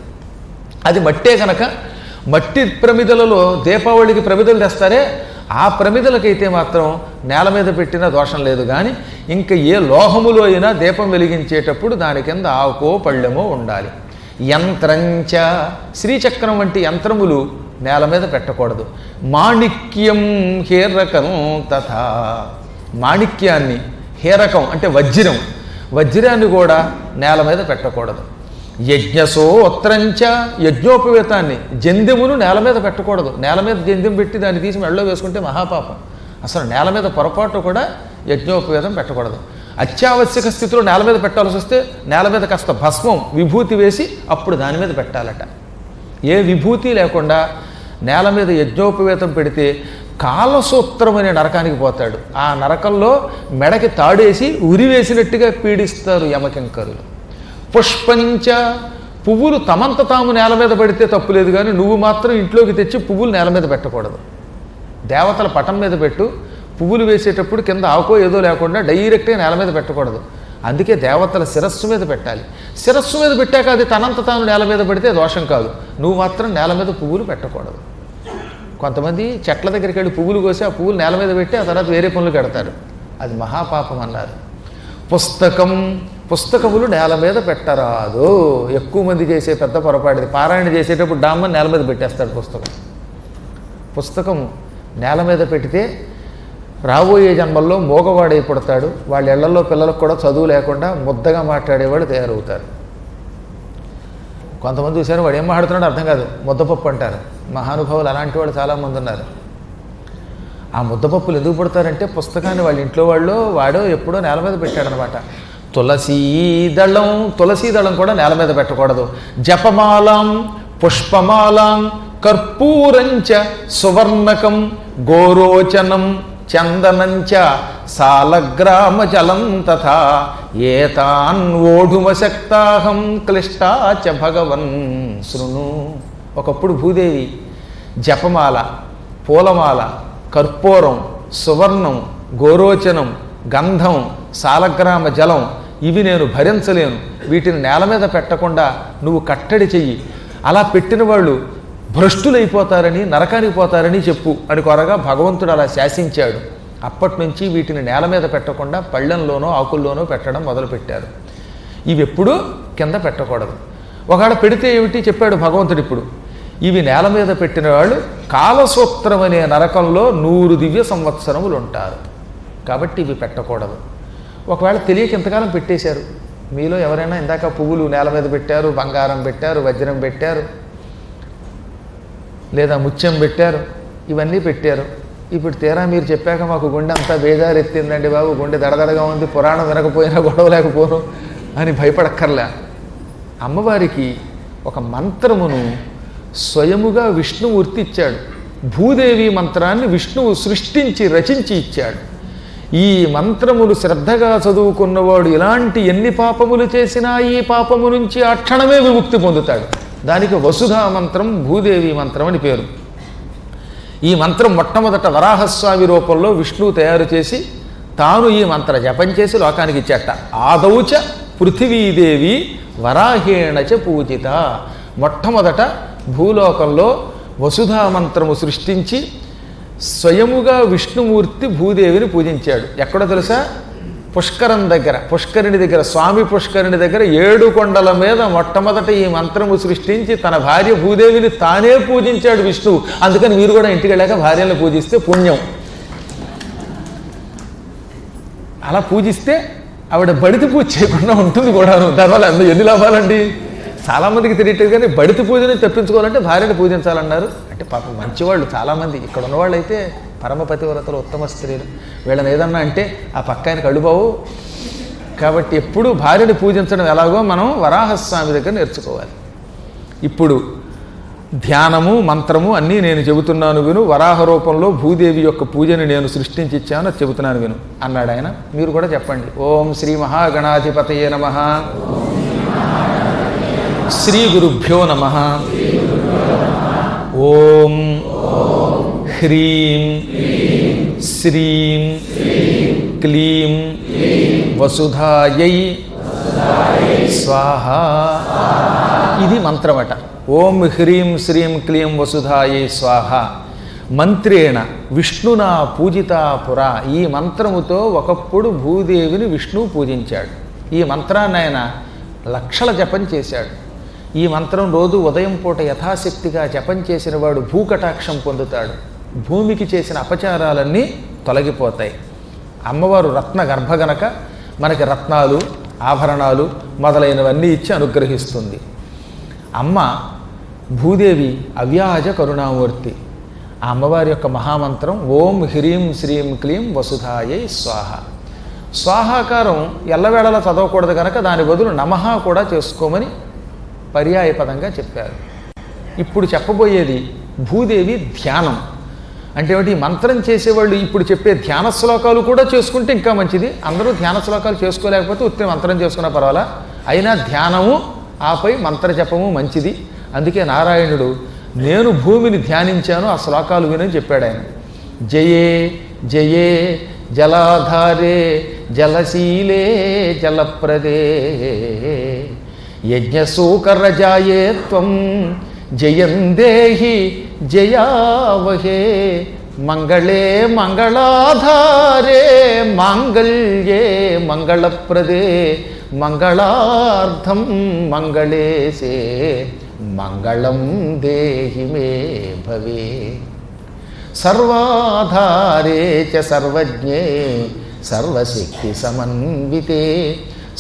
అది మట్టే కనుక మట్టి ప్రమిదలలో దీపావళికి ప్రమిదలు తెస్తారే, ఆ ప్రమిదలకైతే మాత్రం నేల మీద పెట్టిన దోషం లేదు. కానీ ఇంకా ఏ లోహములో అయినా దీపం వెలిగించేటప్పుడు దాని కింద ఆకో పళ్ళెమో ఉండాలి. యంత్రంచ, శ్రీచక్రం వంటి యంత్రములు నేల మీద పెట్టకూడదు. మాణిక్యం హేరకం తథా, మాణిక్యాన్ని, హేరకం అంటే వజ్రం, వజ్రాన్ని కూడా నేల మీద పెట్టకూడదు. యజ్ఞసోత్రంచ, యజ్ఞోపవేతాన్ని, జంధ్యమును నేల మీద పెట్టకూడదు. నేల మీద జంధ్యం పెట్టి దాన్ని తీసి మెడలో వేసుకుంటే మహాపాపం. అసలు నేల మీద పొరపాటు కూడా యజ్ఞోపవేతం పెట్టకూడదు. అత్యావశ్యక స్థితిలో నేల మీద పెట్టాల్సి వస్తే నేల మీద కాస్త భస్మం, విభూతి వేసి అప్పుడు దాని మీద పెట్టాలట. ఏ విభూతి లేకుండా నేల మీద యజ్ఞోపవేతం పెడితే కాలసూత్రం అనే నరకానికి పోతాడు. ఆ నరకంలో మెడకి తాడేసి ఉరివేసినట్టుగా పీడిస్తారు యమకింకరులు. పుష్పంచ, పువ్వులు తమంత తాము నేల మీద పడితే తప్పులేదు, కానీ నువ్వు మాత్రం ఇంట్లోకి తెచ్చి పువ్వులు నేల మీద పెట్టకూడదు. దేవతల పటం మీద పెట్టు, పువ్వులు వేసేటప్పుడు కింద ఆకో ఏదో లేకుండా డైరెక్ట్గా నేల మీద పెట్టకూడదు. అందుకే దేవతల శిరస్సు మీద పెట్టాలి. శిరస్సు మీద పెట్టాక అది తనంత తాను నేల మీద పెడితే దోషం కాదు. నువ్వు మాత్రం నేల మీద పువ్వులు పెట్టకూడదు. కొంతమంది చెట్ల దగ్గరికి వెళ్ళి పువ్వులు కోసి ఆ పువ్వులు నేల మీద పెట్టి ఆ తర్వాత వేరే పనులు పెడతారు. అది మహాపాపం అన్నారు. పుస్తకం, పుస్తకములు నేల మీద పెట్టరాదు. ఎక్కువ మంది చేసే పెద్ద పొరపాటుది. పారాయణ చేసేటప్పుడు డామ్మని నేల మీద పెట్టేస్తాడు పుస్తకం. పుస్తకం నేల మీద పెడితే రాబోయే జన్మల్లో మోగవాడై పుడతాడు. వాళ్ళ ఇళ్లలో పిల్లలకు కూడా చదువు లేకుండా ముద్దగా మాట్లాడేవాడు తయారవుతారు. కొంతమంది చూశారు, వాడు ఏం మాట్లాడుతున్నాడో అర్థం కాదు, ముద్దపప్పు అంటారు. మహానుభావులు అలాంటి వాళ్ళు చాలామంది ఉన్నారు. ఆ ముద్దపప్పులు ఎందుకు పుడతారంటే పుస్తకాన్ని వాళ్ళ ఇంట్లో వాడో ఎప్పుడో నేల మీద పెట్టాడనమాట. తులసీదళం కూడా నేల మీద పెట్టకూడదు. జపమాలాం పుష్పమాలాం కర్పూరంచ సువర్ణకం గోరోచనం చందనంచ సాలగ్రామజలం తథా ఏతాన్ ఓఢుమశక్తాహం క్లిష్టాచ భగవన్ శృణు. ఒకప్పుడు భూదేవి జపమాల, పూలమాల, కర్పూరం, సువర్ణం, గోరోచనం, గంధం, సాలగ్రామ జలం ఇవి నేను భరించలేను, వీటిని నేల మీద పెట్టకుండా నువ్వు కట్టడి చెయ్యి, అలా పెట్టిన వాళ్ళు భ్రష్టులైపోతారని నరకానికి పోతారని చెప్పు అని కోరగా భగవంతుడు అలా శాసించాడు. అప్పటి నుంచి వీటిని నేల మీద పెట్టకుండా పళ్ళెంలోనో ఆకుల్లోనో పెట్టడం మొదలుపెట్టారు. ఇవి ఎప్పుడూ కింద పెట్టకూడదు. ఒకవేళ పెడితే ఏమిటి చెప్పాడు భగవంతుడు. ఇప్పుడు ఇవి నేల మీద పెట్టిన వాళ్ళు కాలసూత్రం అనే నరకంలో 100 దివ్య సంవత్సరములు ఉంటారు. కాబట్టి ఇవి పెట్టకూడదు. ఒకవేళ తెలియక ఇంతకాలం పెట్టేశారు. మీలో ఎవరైనా ఇందాక పువ్వులు నేల మీద పెట్టారు, బంగారం పెట్టారు, వజ్రం పెట్టారు, లేదా ముత్యం పెట్టారు, ఇవన్నీ పెట్టారు. ఇప్పుడు తీరా మీరు చెప్పాక మాకు గుండె అంతా బేజారెత్తిందండి బాబు, గుండె దడదడగా ఉంది, పురాణం వినకపోయినా గొడవ లేకపోను అని భయపడక్కర్లే. అమ్మవారికి ఒక మంత్రమును స్వయముగా విష్ణుమూర్తి ఇచ్చాడు. భూదేవి మంత్రాన్ని విష్ణువు సృష్టించి రచించి ఇచ్చాడు. ఈ మంత్రములు శ్రద్ధగా చదువుకున్నవాడు ఇలాంటి ఎన్ని పాపములు చేసినా ఈ పాపము నుంచి ఆ క్షణమే విముక్తి పొందుతాడు. దానికి వసుధా మంత్రం, భూదేవి మంత్రం అని పేరు. ఈ మంత్రం మొట్టమొదట వరాహస్వామి రూపంలో విష్ణువు తయారు చేసి తాను ఈ మంత్ర జపం చేసి లోకానికి ఇచ్చేట. ఆదౌచ పృథివీదేవి వరాహేణచ పూజిత. మొట్టమొదట భూలోకంలో వసుధా మంత్రము సృష్టించి స్వయముగా విష్ణుమూర్తి భూదేవిని పూజించాడు. ఎక్కడో తెలుసా? పుష్కరం దగ్గర, పుష్కరిణి దగ్గర, స్వామి పుష్కరిణి దగ్గర 7 కొండల మీద మొట్టమొదట ఈ మంత్రము సృష్టించి తన భార్య భూదేవిని తానే పూజించాడు విష్ణువు. అందుకని మీరు కూడా ఇంటికి వెళ్ళాక భార్యలను పూజిస్తే పుణ్యం. అలా పూజిస్తే ఆవిడ బడితి పూజ చేయకుండా ఉంటుంది కూడాను. దానివల్ల ఎన్ని లాభాలండి. చాలామందికి తెలియట్లేదు కానీ బడితి పూజని తప్పించుకోవాలంటే భార్యను పూజించాలన్నారు. అంటే పాపం మంచివాళ్ళు చాలామంది ఇక్కడ ఉన్నవాళ్ళు అయితే పరమపతివ్రతలు, ఉత్తమ స్త్రీలు. వీళ్ళని ఏదన్నా అంటే ఆ పక్క ఆయన కడుబావు. కాబట్టి ఎప్పుడూ భార్యని పూజించడం ఎలాగో మనం వరాహస్వామి దగ్గర నేర్చుకోవాలి. ఇప్పుడు ధ్యానము మంత్రము అన్నీ నేను చెబుతున్నాను విను. వరాహ రూపంలో భూదేవి యొక్క పూజని నేను సృష్టించి ఇచ్చాను, అది చెబుతున్నాను విను అన్నాడు ఆయన. మీరు కూడా చెప్పండి. ఓం శ్రీ మహాగణాధిపతయే నమః. శ్రీ గురుభ్యో నమః. ఓం హ్రీం శ్రీం క్లీం వసుధాయై స్వాహ. ఇది మంత్రమట. ఓం హ్రీం శ్రీం క్లీం వసుధాయై స్వాహ. మంత్రేణ విష్ణునా పూజితా పురా. ఈ మంత్రముతో ఒకప్పుడు భూదేవిని విష్ణువు పూజించాడు. ఈ మంత్రాన్ని ఆయన లక్షల జపం చేశాడు. ఈ మంత్రం రోజు ఉదయం పూట యథాశక్తిగా జపం చేసిన వాడు భూకటాక్షం పొందుతాడు. భూమికి చేసిన అపచారాలన్నీ తొలగిపోతాయి. అమ్మవారు రత్న గర్భ గనక మనకి రత్నాలు, ఆభరణాలు మొదలైనవన్నీ ఇచ్చి అనుగ్రహిస్తుంది. అమ్మ భూదేవి అవ్యాజ కరుణామూర్తి. ఆ అమ్మవారి యొక్క మహామంత్రం ఓం హ్రీం శ్రీం క్లీం వసుధాయై స్వాహ. స్వాహాకారం ఎల్లవేళలా చదవకూడదు కనుక దాని బదులు నమః కూడా చేసుకోమని పర్యాయపదంగా చెప్పారు. ఇప్పుడు చెప్పబోయేది భూదేవి ధ్యానం. అంటే ఏమిటి? మంత్రం చేసేవాళ్ళు ఇప్పుడు చెప్పే ధ్యాన శ్లోకాలు కూడా చేసుకుంటే ఇంకా మంచిది. అందరూ ధ్యాన శ్లోకాలు చేసుకోలేకపోతే ఉత్తి మంత్రం చేసుకున్నా పర్వాలా. అయినా ధ్యానము ఆపై మంత్ర జపము మంచిది. అందుకే నారాయణుడు నేను భూమిని ధ్యానించాను, ఆ శ్లోకాలు వినని చెప్పాడు ఆయన. జయే జయే జలాధారే జలశీలే జలప్రదే యజ్ఞసూకరజాయే త్వం జయందేహి జయావహే మంగళే మంగళాధారే మాంగళ్యే మంగళప్రదే మంగళార్థం మంగళేశే మంగళం దేహి మే భవే. సర్వాధారే చ సర్వజ్ఞే సర్వశక్తి సమన్వితే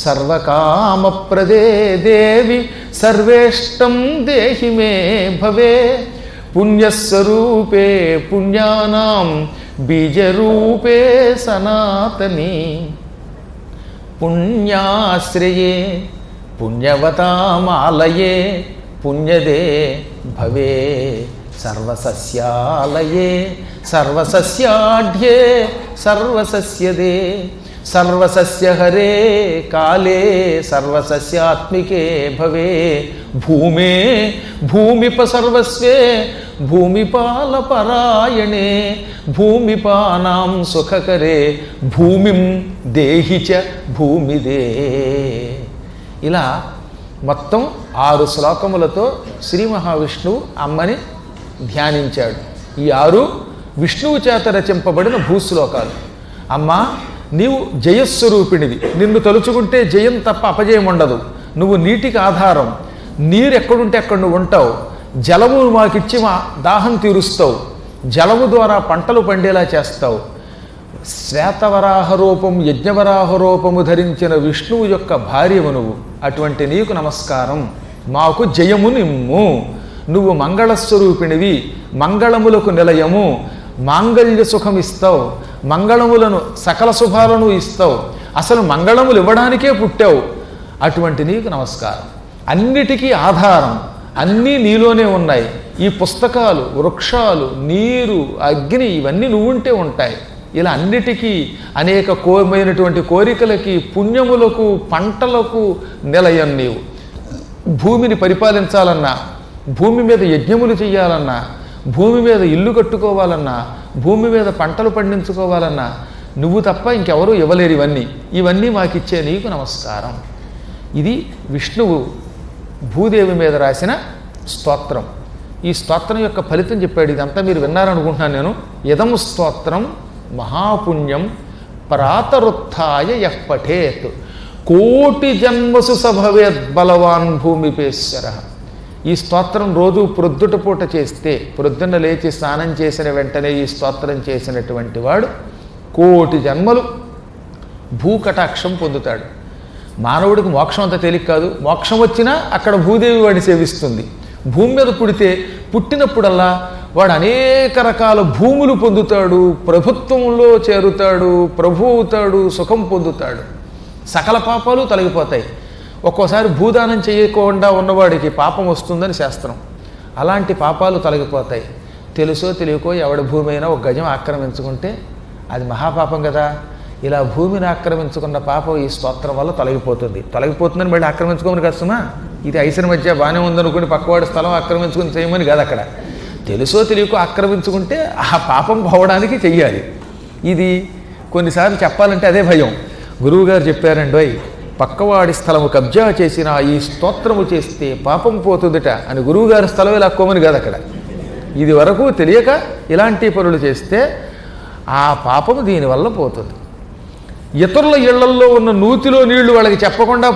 సర్వకామప్రదే దేవి సర్వేష్టం దేహి మే భవే పుణ్యస్వరూపే పుణ్యానాం బీజరూపే సనాతనీ పుణ్యాశ్రయే పుణ్యవతామాలయే పుణ్యదే భవే సర్వసస్యాలయే సర్వసస్యాఢ్యే సర్వసస్యదే సర్వసస్యహరే కాలే సర్వసస్యాత్మికే భవే భూమే భూమిపసర్వస్వే భూమిపాలపరాయణే భూమిపానాం సుఖకరే భూమిం దేహి చ భూమిదే. ఇలా మొత్తం 6 శ్లోకములతో శ్రీ మహావిష్ణువు అమ్మని ధ్యానించాడు. ఈ 6 విష్ణువు చేత రచింపబడిన భూశ్లోకాలు. అమ్మా, నీవు జయస్వరూపిణివి, నిన్ను తలుచుకుంటే జయం తప్ప అపజయం ఉండదు. నువ్వు నీటికి ఆధారం, నీరు ఎక్కడుంటే అక్కడ నువ్వు ఉంటావు. జలము మాకిచ్చి మా దాహం తీరుస్తావు, జలము ద్వారా పంటలు పండేలా చేస్తావు. శ్వేతవరాహ రూపం యజ్ఞవరాహ రూపము ధరించిన విష్ణువు యొక్క భార్యవు నువ్వు. అటువంటి నీకు నమస్కారం, మాకు జయము నిమ్ము. నువ్వు మంగళస్వరూపిణివి, మంగళములకు నిలయము, మాంగళ్య సుఖం ఇస్తావు, మంగళములను సకల శుభాలను ఇస్తావు, అసలు మంగళములు ఇవ్వడానికే పుట్టావు. అటువంటి నీకు నమస్కారం. అన్నిటికీ ఆధారం, అన్నీ నీలోనే ఉన్నాయి. ఈ పుస్తకాలు, వృక్షాలు, నీరు, అగ్ని ఇవన్నీ నువ్వుంటే ఉంటాయి. ఇలా అన్నిటికీ అనేక కోరికలకి, పుణ్యములకు, పంటలకు నిలయం నీవు. భూమిని పరిపాలించాలన్నా, భూమి మీద యజ్ఞములు చేయాలన్నా, భూమి మీద ఇల్లు కట్టుకోవాలన్నా, భూమి మీద పంటలు పండించుకోవాలన్నా నువ్వు తప్ప ఇంకెవరూ ఇవ్వలేరు. ఇవన్నీ మాకిచ్చే నీకు నమస్కారం. ఇది విష్ణువు భూదేవి మీద రాసిన స్తోత్రం. ఈ స్తోత్రం యొక్క ఫలితం చెప్పాడు. ఇదంతా మీరు విన్నారనుకుంటున్నాను నేను. ఇదం స్తోత్రం మహాపుణ్యం ప్రాతరుత్థాయ యః పఠేత్ కోటి జన్మసు సభవేద్ బలవాన్ భూమిపేశ్వర. ఈ స్తోత్రం రోజు ప్రొద్దుట పూట చేస్తే, ప్రొద్దున్న లేచి స్నానం చేసిన వెంటనే ఈ స్తోత్రం చేసినటువంటి వాడు కోటి జన్మలు భూకటాక్షం పొందుతాడు. మానవుడికి మోక్షం అంత తేలిక కాదు. మోక్షం వచ్చినా అక్కడ భూదేవి వాడిని సేవిస్తుంది. భూమి మీద పుడితే పుట్టినప్పుడల్లా వాడు అనేక రకాల భూములు పొందుతాడు, ప్రభుత్వంలో చేరుతాడు, ప్రభు అవుతాడు, సుఖం పొందుతాడు, సకల పాపాలు తొలగిపోతాయి. ఒక్కోసారి భూదానం చేయకుండా ఉన్నవాడికి పాపం వస్తుందని శాస్త్రం. అలాంటి పాపాలు తొలగిపోతాయి. తెలుసో తెలియకో ఎవడి భూమి అయినా ఒక గజం ఆక్రమించుకుంటే అది మహాపాపం కదా. ఇలా భూమిని ఆక్రమించుకున్న పాపం ఈ స్తోత్రం వల్ల తొలగిపోతుందని మళ్ళీ ఆక్రమించుకోమని కష్టమా. ఇది ఐసరి మధ్య బాగానే ఉందనుకుని పక్కవాడి స్థలం ఆక్రమించుకుని చేయమని కాదు. అక్కడ తెలుసో తెలియకో ఆక్రమించుకుంటే ఆ పాపం పోవడానికి చెయ్యాలి. ఇది కొన్నిసార్లు చెప్పాలంటే అదే భయం. గురువుగారు చెప్పారండి, పక్కవాడి స్థలము కబ్జా చేసిన ఈ స్తోత్రము చేస్తే పాపం పోతుందిట అని. గురువుగారి స్థలం లాక్కోమని కాదు అక్కడ. ఇది వరకు తెలియక ఇలాంటి పనులు చేస్తే ఆ పాపము దీనివల్ల పోతుంది. ఇతరుల ఇళ్లల్లో ఉన్న నూతిలో నీళ్లు వాళ్ళకి చెప్పకుండా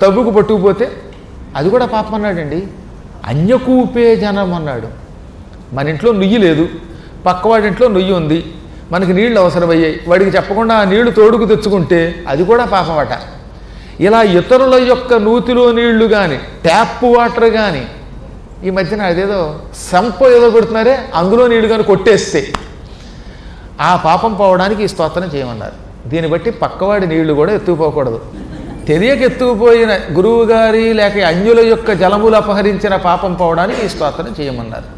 తవ్వుకు పట్టుకుపోతే అది కూడా పాపం అన్నాడండి. అన్యకూపే జనం అన్నాడు. మన ఇంట్లో నుయ్యి లేదు, పక్కవాడి ఇంట్లో నుయ్యి ఉంది, మనకి నీళ్లు అవసరమయ్యాయి, వాడికి చెప్పకుండా ఆ నీళ్లు తోడుకు తెచ్చుకుంటే అది కూడా పాపమట. ఇలా ఇతరుల యొక్క నూతిలో నీళ్లు కానీ, ట్యాప్ వాటర్ కానీ, ఈ మధ్యన అదేదో సంప ఏదో పెడుతున్నారే అందులో నీళ్లు కానీ కొట్టేస్తే ఆ పాపం పోవడానికి ఈ స్తోత్రం చేయమన్నారు. దీన్ని బట్టి పక్కవాడి నీళ్లు కూడా ఎత్తుకుపోకూడదు. తెలియక ఎత్తుకుపోయిన గురువుగారి లేక అన్యుల యొక్క జలములు అపహరించిన పాపం పోవడానికి ఈ స్తోత్రం చేయమన్నారు.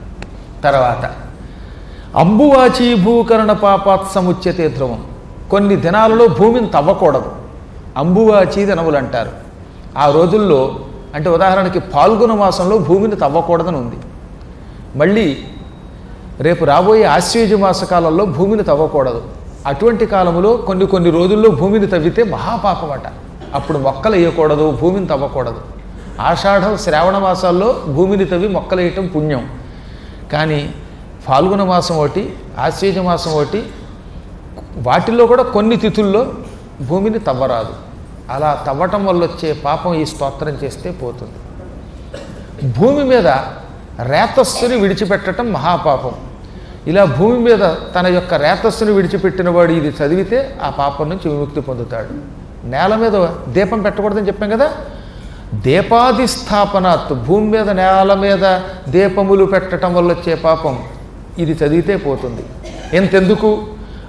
తర్వాత అంబువాచీ భూకరణ పాపాత్ సముచ్యతే ధ్రువం. కొన్ని దినాలలో భూమిని తవ్వకూడదు, అంబువాచీ దినములు అంటారు. ఆ రోజుల్లో అంటే ఉదాహరణకి పాల్గొన మాసంలో భూమిని తవ్వకూడదని ఉంది. మళ్ళీ రేపు రాబోయే ఆశ్వయుజ మాస కాలంలో భూమిని తవ్వకూడదు. అటువంటి కాలంలో కొన్ని రోజుల్లో భూమిని తవ్వితే మహాపాపమట. అప్పుడు మొక్కలు వేయకూడదు, భూమిని తవ్వకూడదు. ఆషాఢం శ్రావణ మాసాల్లో భూమిని తవ్వి మొక్కలు వేయటం పుణ్యం. కానీ ఫాల్గుణ మాసం ఒకటి, ఆశ్వయుజ మాసం ఒకటి, వాటిల్లో కూడా కొన్ని తిథుల్లో భూమిని తవ్వరాదు. అలా తవ్వటం వల్ల వచ్చే పాపం ఈ స్తోత్రం చేస్తే పోతుంది. భూమి మీద రేతస్సుని విడిచిపెట్టడం మహాపాపం. ఇలా భూమి మీద తన యొక్క రేతస్సును విడిచిపెట్టిన వాడు ఇది చదివితే ఆ పాపం నుంచి విముక్తి పొందుతాడు. నేల మీద దీపం పెట్టకూడదని చెప్పాం కదా, దీపాది స్థాపనాత్, భూమి మీద నేల మీద దీపములు పెట్టడం వల్ల వచ్చే పాపం ఇది చదివితే పోతుంది. ఎంతెందుకు,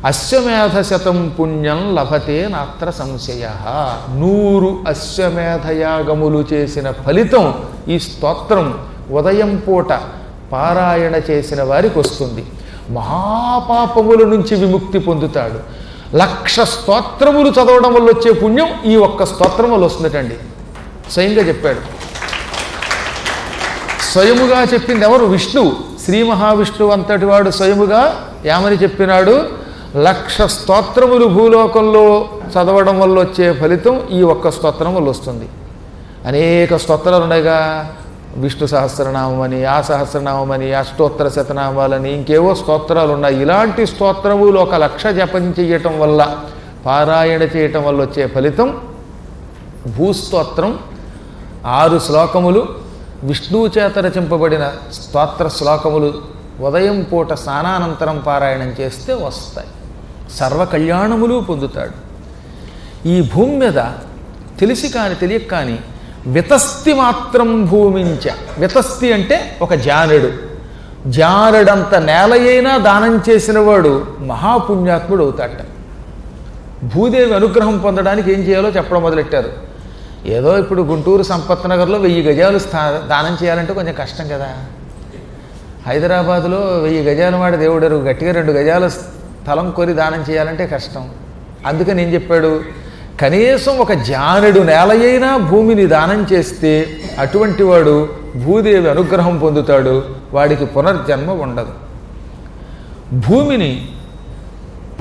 అశ్వమేధ శతం పుణ్యం లభతే నాత్ర సంశయ. 100 అశ్వమేధయాగములు చేసిన ఫలితం ఈ స్తోత్రం ఉదయం పూట పారాయణ చేసిన వారికి వస్తుంది. మహాపాపముల నుంచి విముక్తి పొందుతాడు. 1,00,000 స్తోత్రములు చదవడం వల్ల వచ్చే పుణ్యం ఈ ఒక్క స్తోత్రం వల్ల వస్తుందటండి. స్వయంగా చెప్పాడు. స్వయముగా చెప్పింది ఎవరు? విష్ణువు. శ్రీ మహావిష్ణువు అంతటి వాడు స్వయముగా ఏమని చెప్పినాడు? 1,00,000 స్తోత్రములు భూలోకంలో చదవడం వల్ల వచ్చే ఫలితం ఈ ఒక్క స్తోత్రం వల్ల వస్తుంది. అనేక స్తోత్రాలు ఉన్నాయిగా, విష్ణు సహస్రనామం అని, ఆ సహస్రనామం అని, అష్టోత్తర శతనామాలని, ఇంకేవో స్తోత్రాలు ఉన్నాయి. ఇలాంటి స్తోత్రములు 1,00,000 జపం చేయటం వల్ల, పారాయణ చేయటం వల్ల వచ్చే ఫలితం భూస్తోత్రం 6 శ్లోకములు, విష్ణువు చేత రచింపబడిన స్తోత్ర శ్లోకములు ఉదయం పూట స్నానానంతరం పారాయణం చేస్తే వస్తాయి. సర్వ కళ్యాణములు పొందుతాడు. ఈ భూమి మీద తెలిసి కాని తెలియక కానీ వితస్తి మాత్రం భూమించ. వితస్తి అంటే ఒక జానెడు, జానెడంత నేల అయినా దానం చేసిన వాడు మహాపుణ్యాత్ముడు అవుతాడట. భూదేవి అనుగ్రహం పొందడానికి ఏం చేయాలో చెప్పడం మొదలెట్టారు. ఏదో ఇప్పుడు గుంటూరు సంపత్ నగర్లో 1000 గజాలు దానం చేయాలంటే కొంచెం కష్టం కదా. హైదరాబాదులో 1000 గజాలు వాడి దేవుడరు గట్టిగా 2 గజాల స్థలం కొని దానం చేయాలంటే కష్టం. అందుకని ఏం చెప్పాడు, కనీసం ఒక జానెడు నేల అయినా భూమిని దానం చేస్తే అటువంటి వాడు భూదేవి అనుగ్రహం పొందుతాడు, వాడికి పునర్జన్మ ఉండదు. భూమిని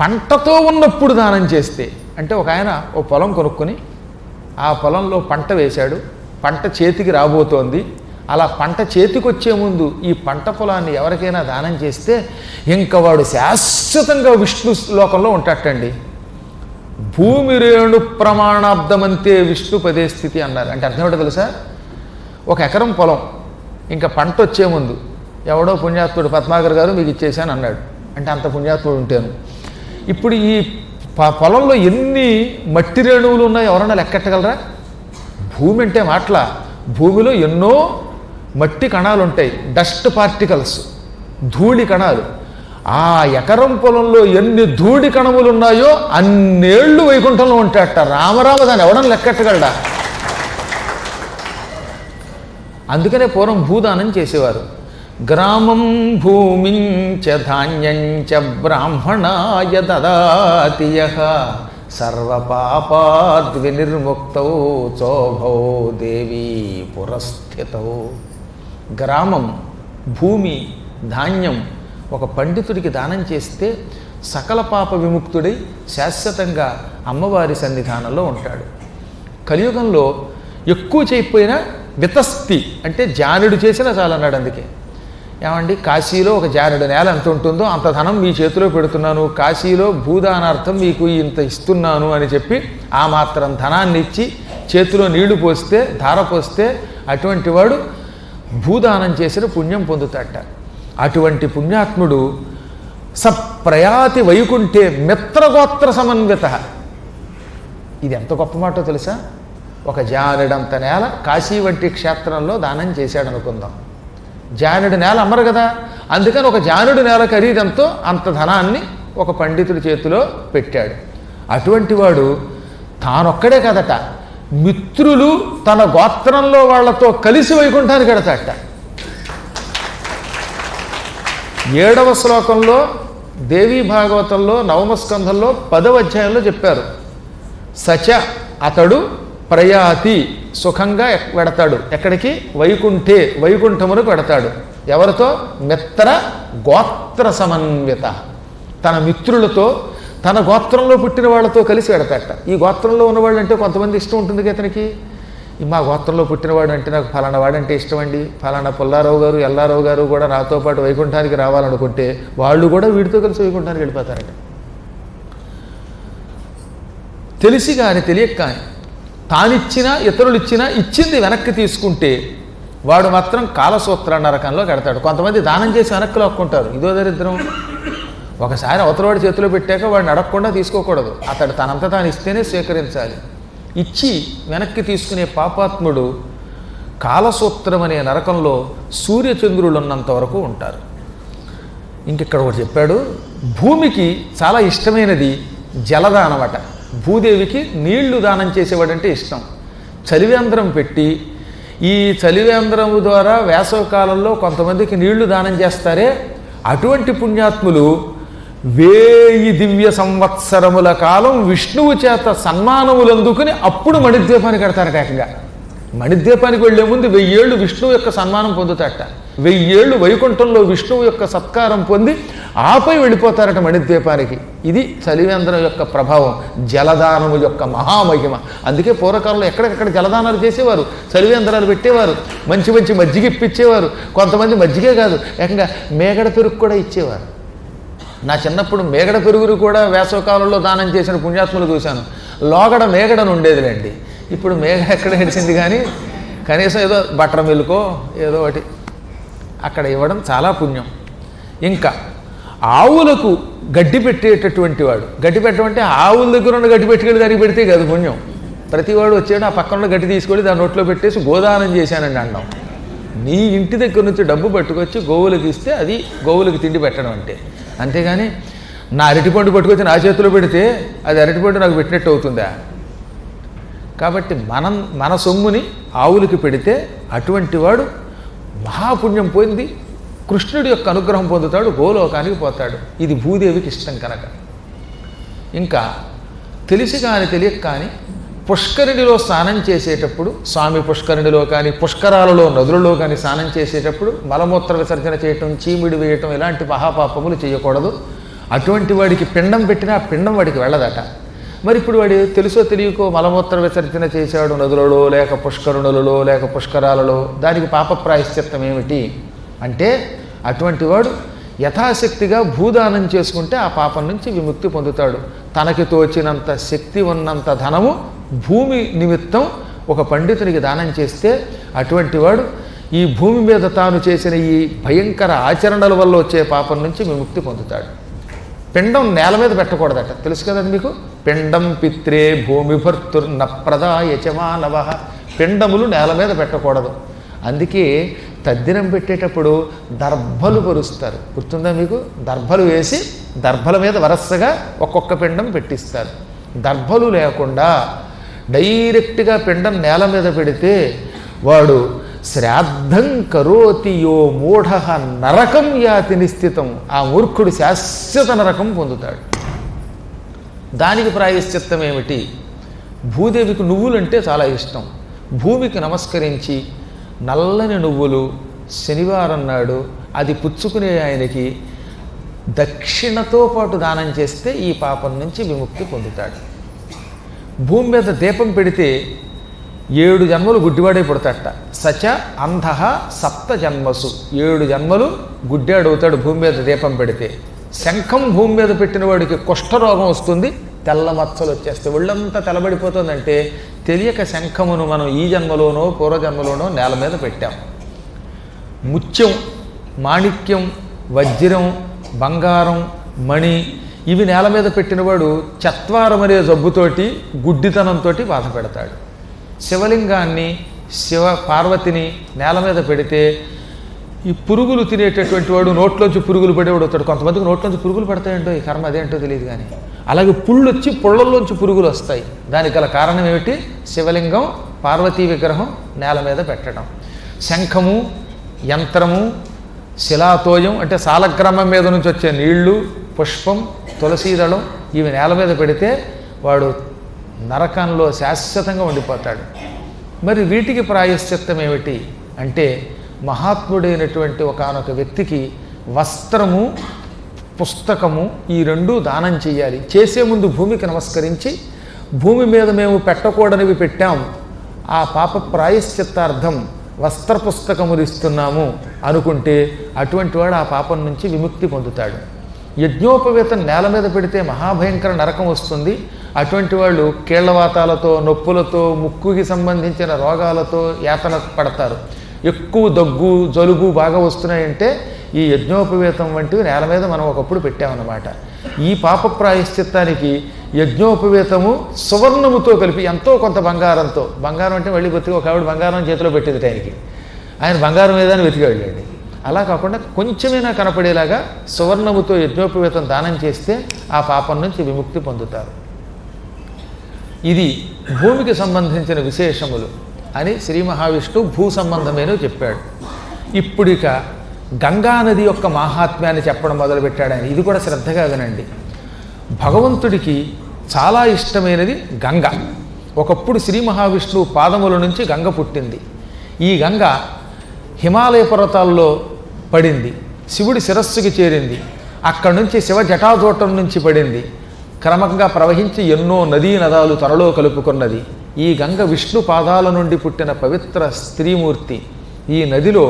పంటతో ఉన్నప్పుడు దానం చేస్తే, అంటే ఒక ఆయన ఓ పొలం కొనుక్కొని ఆ పొలంలో పంట వేశాడు, పంట చేతికి రాబోతోంది. అలా పంట చేతికి వచ్చే ముందు ఈ పంట పొలాన్ని ఎవరికైనా దానం చేస్తే ఇంకా వాడు శాశ్వతంగా విష్ణు లోకంలో ఉంటాటండి. భూమి రేణు ప్రమాణాబ్దమంతే విష్ణు పదే స్థితి అన్నారు. అంటే అర్థం ఏంటో తెలుసా, 1 ఎకరం పొలం ఇంకా పంట వచ్చే ముందు ఎవడో పుణ్యాత్ముడు పద్మాకర్ గారు మీకు ఇచ్చేసాను అన్నాడు. అంటే అంత పుణ్యాత్ముడు ఉంటాను. ఇప్పుడు ఈ పొలంలో ఎన్ని మట్టి రేణువులు ఉన్నాయో ఎవరన్నా లెక్కెట్టగలరా? భూమి అంటే మాటల, భూమిలో ఎన్నో మట్టి కణాలు ఉంటాయి, డస్ట్ పార్టికల్స్, ధూళి కణాలు. ఆ ఎకరం పొలంలో ఎన్ని ధూళి కణములు ఉన్నాయో అన్నేళ్ళు వైకుంఠంలో ఉంటాయట. రామరామ దాన్ని ఎవడన్నా లెక్కెట్టగలడా? అందుకనే పూర్వం భూదానం చేసేవారు. గ్రామం భూమించ ధాన్యంచ బ్రాహ్మణాయ దదాతి యః సర్వపాపాద్వినిర్ముక్తౌ చోభౌ దేవీ పురస్థితౌ. గ్రామం, భూమి, ధాన్యం ఒక పండితుడికి దానం చేస్తే సకల పాప విముక్తుడై శాశ్వతంగా అమ్మవారి సన్నిధానంలో ఉంటాడు. కలియుగంలో ఎక్కువ చేయకపోయినా వితస్తి అంటే జానుడు చేసినా చాలన్నాడు. అందుకే ఏమండి, కాశీలో ఒక జానుడు నేల ఎంత ఉంటుందో అంత ధనం మీ చేతిలో పెడుతున్నాను, కాశీలో భూదానార్థం మీకు ఇంత ఇస్తున్నాను అని చెప్పి ఆ మాత్రం ధనాన్ని ఇచ్చి చేతిలో నీళ్లు పోస్తే, ధార పోస్తే అటువంటి వాడు భూదానం చేసిన పుణ్యం పొందుతాట. అటువంటి పుణ్యాత్ముడు సప్రయాతి వైకుంఠే మిత్రగోత్ర సమన్విత. ఇది ఎంత గొప్ప మాటో తెలుసా? ఒక జానెడంత నేల కాశీ వంటి క్షేత్రంలో దానం చేశాడు అనుకుందాం. జానెడు నేల అమ్మరు కదా, అందుకని ఒక జానెడు నేల ఖరీదంతో అంత ధనాన్ని ఒక పండితుడి చేతిలో పెట్టాడు. అటువంటి వాడు తానొక్కడే కదట, మిత్రులు తన గోత్రంలో వాళ్లతో కలిసి వైకుంఠానికి ఎడతాట. 7వ శ్లోకంలో దేవీ భాగవతంలో 9వ స్కంధంలో 10వ అధ్యాయంలో చెప్పారు. సచ అతడు ప్రయాతి సుఖంగా వెడతాడు. ఎక్కడికి? వైకుంఠే, వైకుంఠమునకు వెడతాడు. ఎవరితో? మిత్ర గోత్ర సమన్విత. తన మిత్రులతో, తన గోత్రంలో పుట్టిన వాళ్ళతో కలిసి వెడతాట. ఈ గోత్రంలో ఉన్నవాళ్ళు అంటే కొంతమంది ఇష్టం ఉంటుంది అతనికి. మా గోత్రంలో పుట్టినవాడు అంటే నాకు ఫలానా వాడంటే ఇష్టం అండి, ఫలానా పుల్లారావు గారు, ఎల్లారావు గారు కూడా నాతో పాటు వైకుంఠానికి రావాలనుకుంటే వాళ్ళు కూడా వీడితో కలిసి వైకుంఠానికి వెళ్ళిపోతారట. తెలిసి కానీ తెలియక కానీ తానిచ్చినా ఇతరులు ఇచ్చినా ఇచ్చింది వెనక్కి తీసుకుంటే వాడు మాత్రం కాలసూత్ర నరకంలో కడతాడు. కొంతమంది దానం చేసి వెనక్కి లాక్కుంటారు, ఇదో దరిద్రం. ఒకసారి అవతలవాడి చేతిలో పెట్టాక వాడిని అడగకుండా తీసుకోకూడదు, అతడు తనంతా తాను ఇస్తేనే స్వీకరించాలి. ఇచ్చి వెనక్కి తీసుకునే పాపాత్ముడు కాలసూత్రం అనే నరకంలో సూర్యచంద్రులు ఉన్నంత వరకు ఉంటారు. ఇంకెక్కడ ఒకటి చెప్పాడు, భూమికి చాలా ఇష్టమైనది జలదానం అట. భూదేవికి నీళ్లు దానం చేసేవాడంటే ఇష్టం. చలివేంద్రం పెట్టి ఈ చలివేంద్రము ద్వారా వేసవకాలంలో కొంతమందికి నీళ్లు దానం చేస్తారే, అటువంటి పుణ్యాత్ములు 1000 దివ్య సంవత్సరముల కాలం విష్ణువు చేత సన్మానములు అందుకుని అప్పుడు మణిద్వీపానికి కడతారట. ఏకంగా మణిద్వీపానికి వెళ్లే ముందు 1000 ఏళ్ళు విష్ణువు యొక్క సన్మానం పొందుతారట. 1000 ఏళ్ళు వైకుంఠంలో విష్ణువు యొక్క సత్కారం పొంది ఆపై వెళ్ళిపోతారట మణిద్వీపానికి. ఇది చలివేంద్రం యొక్క ప్రభావం, జలదానము యొక్క మహామహిమ. అందుకే పూర్వకాలంలో ఎక్కడెక్కడ జలదానాలు చేసేవారు, చలివేంద్రాలు పెట్టేవారు, మంచి మంచి మజ్జిగ ఇప్పించేవారు. కొంతమంది మజ్జిగే కాదు, ఏకంగా మేగడ పెరుగు కూడా ఇచ్చేవారు. నా చిన్నప్పుడు మేగడ పెరుగురు కూడా వేసవకాలంలో దానం చేసిన పుణ్యాత్ములు చూశాను. లోగడ మేగడను ఉండేదిలేండి, ఇప్పుడు మేగడ ఎక్కడ ఏడిసింది. కానీ కనీసం ఏదో బటర్ మిల్కో ఏదో ఒకటి అక్కడ ఇవ్వడం చాలా పుణ్యం. ఇంకా ఆవులకు గడ్డి పెట్టేటటువంటి వాడు, గడ్డి పెట్టమంటే ఆవుల దగ్గర ఉన్న గడ్డి పెట్టుకెళ్ళి దానికి పెడితే కాదు పుణ్యం. ప్రతివాడు వచ్చాడు ఆ పక్కన గడ్డి తీసుకొని దాని నోట్లో పెట్టేసి గోదానం చేశానండి అన్నాం. నీ ఇంటి దగ్గర నుంచి డబ్బు పట్టుకొచ్చి గోవులకు ఇస్తే అది గోవులకు తిండి పెట్టడం అంటే. అంతేగాని నా అరటిపండు పట్టుకొచ్చి నా చేతిలో పెడితే అది అరటిపండు నాకు పెట్టినట్టు అవుతుందా? కాబట్టి మన సొమ్ముని ఆవులకి పెడితే అటువంటి వాడు మహాపుణ్యం పొంది కృష్ణుడి యొక్క అనుగ్రహం పొందుతాడు, గోలోకానికి పోతాడు. ఇది భూదేవికి ఇష్టం కనుక. ఇంకా తెలిసి కానీ తెలియక కానీ పుష్కరిణిలో స్నానం చేసేటప్పుడు, స్వామి పుష్కరిణిలో కానీ పుష్కరాలలో నదులలో కానీ స్నానం చేసేటప్పుడు మలమూత్ర విసర్జన చేయటం, చీమిడి వేయటం ఇలాంటి మహాపాపములు చేయకూడదు. అటువంటి వాడికి పిండం పెట్టినా ఆ పిండం వాడికి వెళ్ళదట. మరి ఇప్పుడు వాడు తెలుసో తెలియకో మలమూత్ర విసర్జన చేశాడు నదులలో లేక పుష్కరుణులలో లేక పుష్కరాలలో, దానికి పాప ప్రాయశ్చిత్తం ఏమిటి అంటే అటువంటి వాడు యథాశక్తిగా భూదానం చేసుకుంటే ఆ పాపం నుంచి విముక్తి పొందుతాడు. తనకి తోచినంత శక్తి ఉన్నంత ధనము భూమి నిమిత్తం ఒక పండితునికి దానం చేస్తే అటువంటి వాడు ఈ భూమి మీద తాను చేసిన ఈ భయంకర ఆచరణల వల్ల వచ్చే పాపం నుంచి విముక్తి పొందుతాడు. పిండం నేల మీద పెట్టకూడదట, తెలుసు కదండి మీకు. పిండం పిత్రే భూమి భర్తుర్న ప్రదాయచమానవ. పిండములు నేల మీద పెట్టకూడదు. అందుకే తద్దినం పెట్టేటప్పుడు దర్భలు పరుస్తారు, గుర్తుందా మీకు? దర్భలు వేసి దర్భల మీద వరసగా ఒక్కొక్క పిండం పెట్టిస్తారు. దర్భలు లేకుండా డైరెక్ట్గా పిండం నేల మీద పెడితే వాడు శ్రాద్ధం కరోతి యో మూఢ నరకం యాతి నిశ్చితం. ఆ మూర్ఖుడు శాశ్వత నరకం పొందుతాడు. దానికి ప్రాయశ్చిత్తం ఏమిటి? భూదేవికి నువ్వులంటే చాలా ఇష్టం. భూమికి నమస్కరించి నల్లని నువ్వులు శనివారం నాడు అది పుచ్చుకునే ఆయనకి దక్షిణతో పాటు దానం చేస్తే ఈ పాపం నుంచి విముక్తి పొందుతాడు. భూమి మీద దీపం పెడితే 7 జన్మలు గుడ్డివాడే పుడతాడట. సచ అంధ 7 జన్మసు. 7 జన్మలు గుడ్డాడవుతాడు భూమి మీద దీపం పెడితే. శంఖం భూమి మీద పెట్టిన వాడికి కుష్ఠరోగం వస్తుంది, తెల్ల మచ్చలు వచ్చేస్తాయి, ఒళ్ళంతా తెల్లబడిపోతుందంటే తెలియక శంఖమును మనం ఈ జన్మలోనో పూర్వజన్మలోనో నేల మీద పెట్టాం. ముత్యం, మాణిక్యం, వజ్రం, బంగారం, మణి ఇవి నేల మీద పెట్టినవాడు చత్వారం అనే జబ్బుతోటి గుడ్డితనంతో బాధపెడతాడు. శివలింగాన్ని పార్వతిని నేల మీద పెడితే ఈ పురుగులు తినేటటువంటి వాడు నోట్లోంచి పురుగులు పడేవాడు అవుతాడు. కొంతమందికి నోట్లోంచి పురుగులు పడతాయంటో, ఈ కర్మ అదేంటో తెలియదు. కానీ అలాగే పుళ్ళు వచ్చి పుళ్ళల్లోంచి పురుగులు వస్తాయి. దానికి గల కారణం ఏమిటి? శివలింగం, పార్వతీ విగ్రహం నేల మీద పెట్టడం. శంఖము, యంత్రము, శిలాతోయం అంటే సాలగ్రామం మీద నుంచి వచ్చే నీళ్లు, పుష్పం, తులసీదళం ఇవి నేల మీద పెడితే వాడు నరకంలో శాశ్వతంగా ఉండిపోతాడు. మరి వీటికి ప్రాయశ్చిత్తం ఏమిటి అంటే మహాత్ముడైనటువంటి ఒకానొక వ్యక్తికి వస్త్రము, పుస్తకము ఈ 2 దానం చేయాలి. చేసే ముందు భూమికి నమస్కరించి భూమి మీద మేము పెట్టకూడనివి పెట్టాం, ఆ పాప ప్రాయశ్చిత్తార్థం వస్త్ర పుస్తకములు ఇస్తున్నాము అనుకుంటే అటువంటి వాడు ఆ పాపం నుంచి విముక్తి పొందుతాడు. యజ్ఞోపవేతం నేల మీద పెడితే మహాభయంకర నరకం వస్తుంది. అటువంటి వాళ్ళు కీళ్లవాతాలతో, నొప్పులతో, ముక్కుకి సంబంధించిన రోగాలతో యాతన పడతారు. ఎక్కువ దగ్గు జలుబు బాగా వస్తున్నాయంటే ఈ యజ్ఞోపవీతం వంటివి నేల మీద మనం ఒకప్పుడు పెట్టామన్నమాట. ఈ పాప ప్రాయశ్చిత్తానికి యజ్ఞోపవీతము సువర్ణముతో కలిపి ఎంతో కొంత బంగారంతో, బంగారం అంటే మళ్ళీ బతికి ఒక ఆవిడ బంగారం చేతిలో పెట్టేది టైంకి, ఆయన బంగారం మీద వెతికి వెళ్ళండి. అలా కాకుండా కొంచెమైనా కనపడేలాగా సువర్ణముతో యజ్ఞోపవీతం దానం చేస్తే ఆ పాపం నుంచి విముక్తి పొందుతారు. ఇది భూమికి సంబంధించిన విశేషములు అని శ్రీ మహావిష్ణువు భూ సంబంధమేనో చెప్పాడు. ఇప్పుడిక గంగానది యొక్క మాహాత్మ్యాన్ని చెప్పడం మొదలుపెట్టాడు ఆయన. ఇది కూడా శ్రద్ధగా వినండి. భగవంతుడికి చాలా ఇష్టమైనది గంగ. ఒకప్పుడు శ్రీ మహావిష్ణువు పాదముల నుంచి గంగ పుట్టింది. ఈ గంగ హిమాలయ పర్వతాల్లో పడింది, శివుడి శిరస్సుకి చేరింది, అక్కడి నుంచి శివ జటాజూటం నుంచి పడింది, క్రమంగా ప్రవహించి ఎన్నో నదీ నదాలు త్వరలో కలుపుకున్నది. ఈ గంగ విష్ణు పాదాల నుండి పుట్టిన పవిత్ర స్త్రీమూర్తి. ఈ నదిలో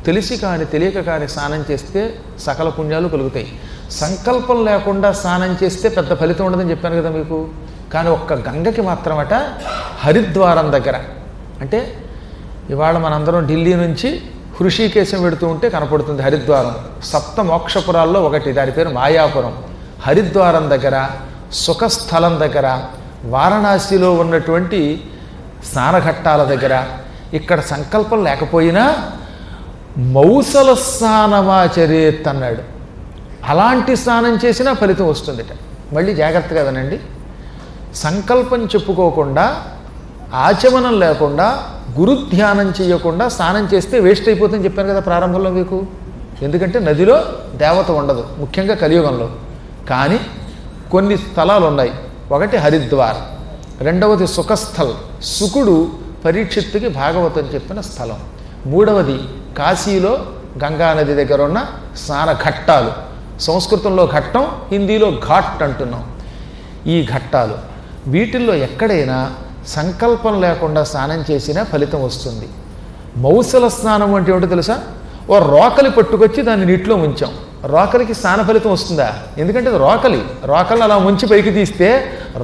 తెలిసి కాని తెలియక కాని స్నానం చేస్తే సకల పుణ్యాలు కలుగుతాయి. సంకల్పం లేకుండా స్నానం చేస్తే పెద్ద ఫలితం ఉండదని చెప్పాను కదా మీకు. కానీ ఒక్క గంగకి మాత్రమట హరిద్వారం దగ్గర, అంటే ఇవాళ మనందరం ఢిల్లీ నుంచి హృషికేశం వెడుతూ ఉంటే కనపడుతుంది హరిద్వారం. సప్త మోక్షపురాల్లో ఒకటి, దాని పేరు మాయాపురం. హరిద్వారం దగ్గర, సుఖస్థలం దగ్గర, వారణాసిలో ఉన్నటువంటి స్నానఘట్టాల దగ్గర ఇక్కడ సంకల్పం లేకపోయినా మౌసల స్నానమాచరేత్ అన్నాడు. అలాంటి స్నానం చేసినా ఫలితం వస్తుందిట. మళ్ళీ జాగ్రత్తగా వినండి. సంకల్పం చెప్పుకోకుండా, ఆచమనం లేకుండా, గురుధ్యానం చేయకుండా స్నానం చేస్తే వేస్ట్ అయిపోతుందని చెప్పాను కదా ప్రారంభంలో మీకు. ఎందుకంటే నదిలో దేవత ఉండదు, ముఖ్యంగా కలియుగంలో. కానీ కొన్ని స్థలాలు ఉన్నాయి. ఒకటి హరిద్వార్, రెండవది సుఖస్థల్, శుకుడు పరీక్షిత్తుకి భాగవతం చెప్పిన స్థలం. మూడవది కాశీలో గంగానది దగ్గర ఉన్న స్నాన ఘట్టాలు. సంస్కృతంలో ఘట్టం, హిందీలో ఘాట్ అంటున్నాం. ఈ ఘట్టాలు, వీటిల్లో ఎక్కడైనా సంకల్పం లేకుండా స్నానం చేసినా ఫలితం వస్తుంది. మౌసల స్నానం అంటే ఏమిటో తెలుసా? ఓ రోకలి పట్టుకొచ్చి దాన్ని నీటిలో ఉంచాం, రోకలికి స్నాన ఫలితం వస్తుందా? ఎందుకంటే అది రోకలిని అలా ముంచి పైకి తీస్తే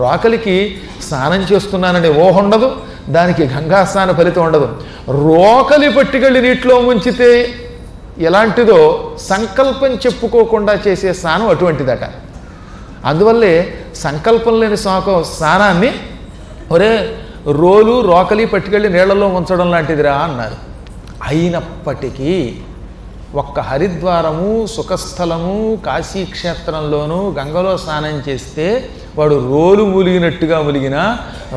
రోకలికి స్నానం చేస్తున్నానని ఊహ ఉండదు, దానికి గంగా స్నాన ఫలితం ఉండదు. రోకలి పట్టుకెళ్ళి నీటిలో ముంచితే ఎలాంటిదో సంకల్పం చెప్పుకోకుండా చేసే స్నానం అటువంటిదట. అందువల్లే సంకల్పం లేని స్నానాన్ని ఒరే రోకలి పట్టుకెళ్ళి నీళ్లలో ఉంచడం లాంటిదిరా అన్నారు. అయినప్పటికీ ఒక్క హరిద్వారము, సుఖస్థలము, కాశీక్షేత్రంలోనూ గంగలో స్నానం చేస్తే వాడు రోలు ములిగినట్టుగా ములిగినా,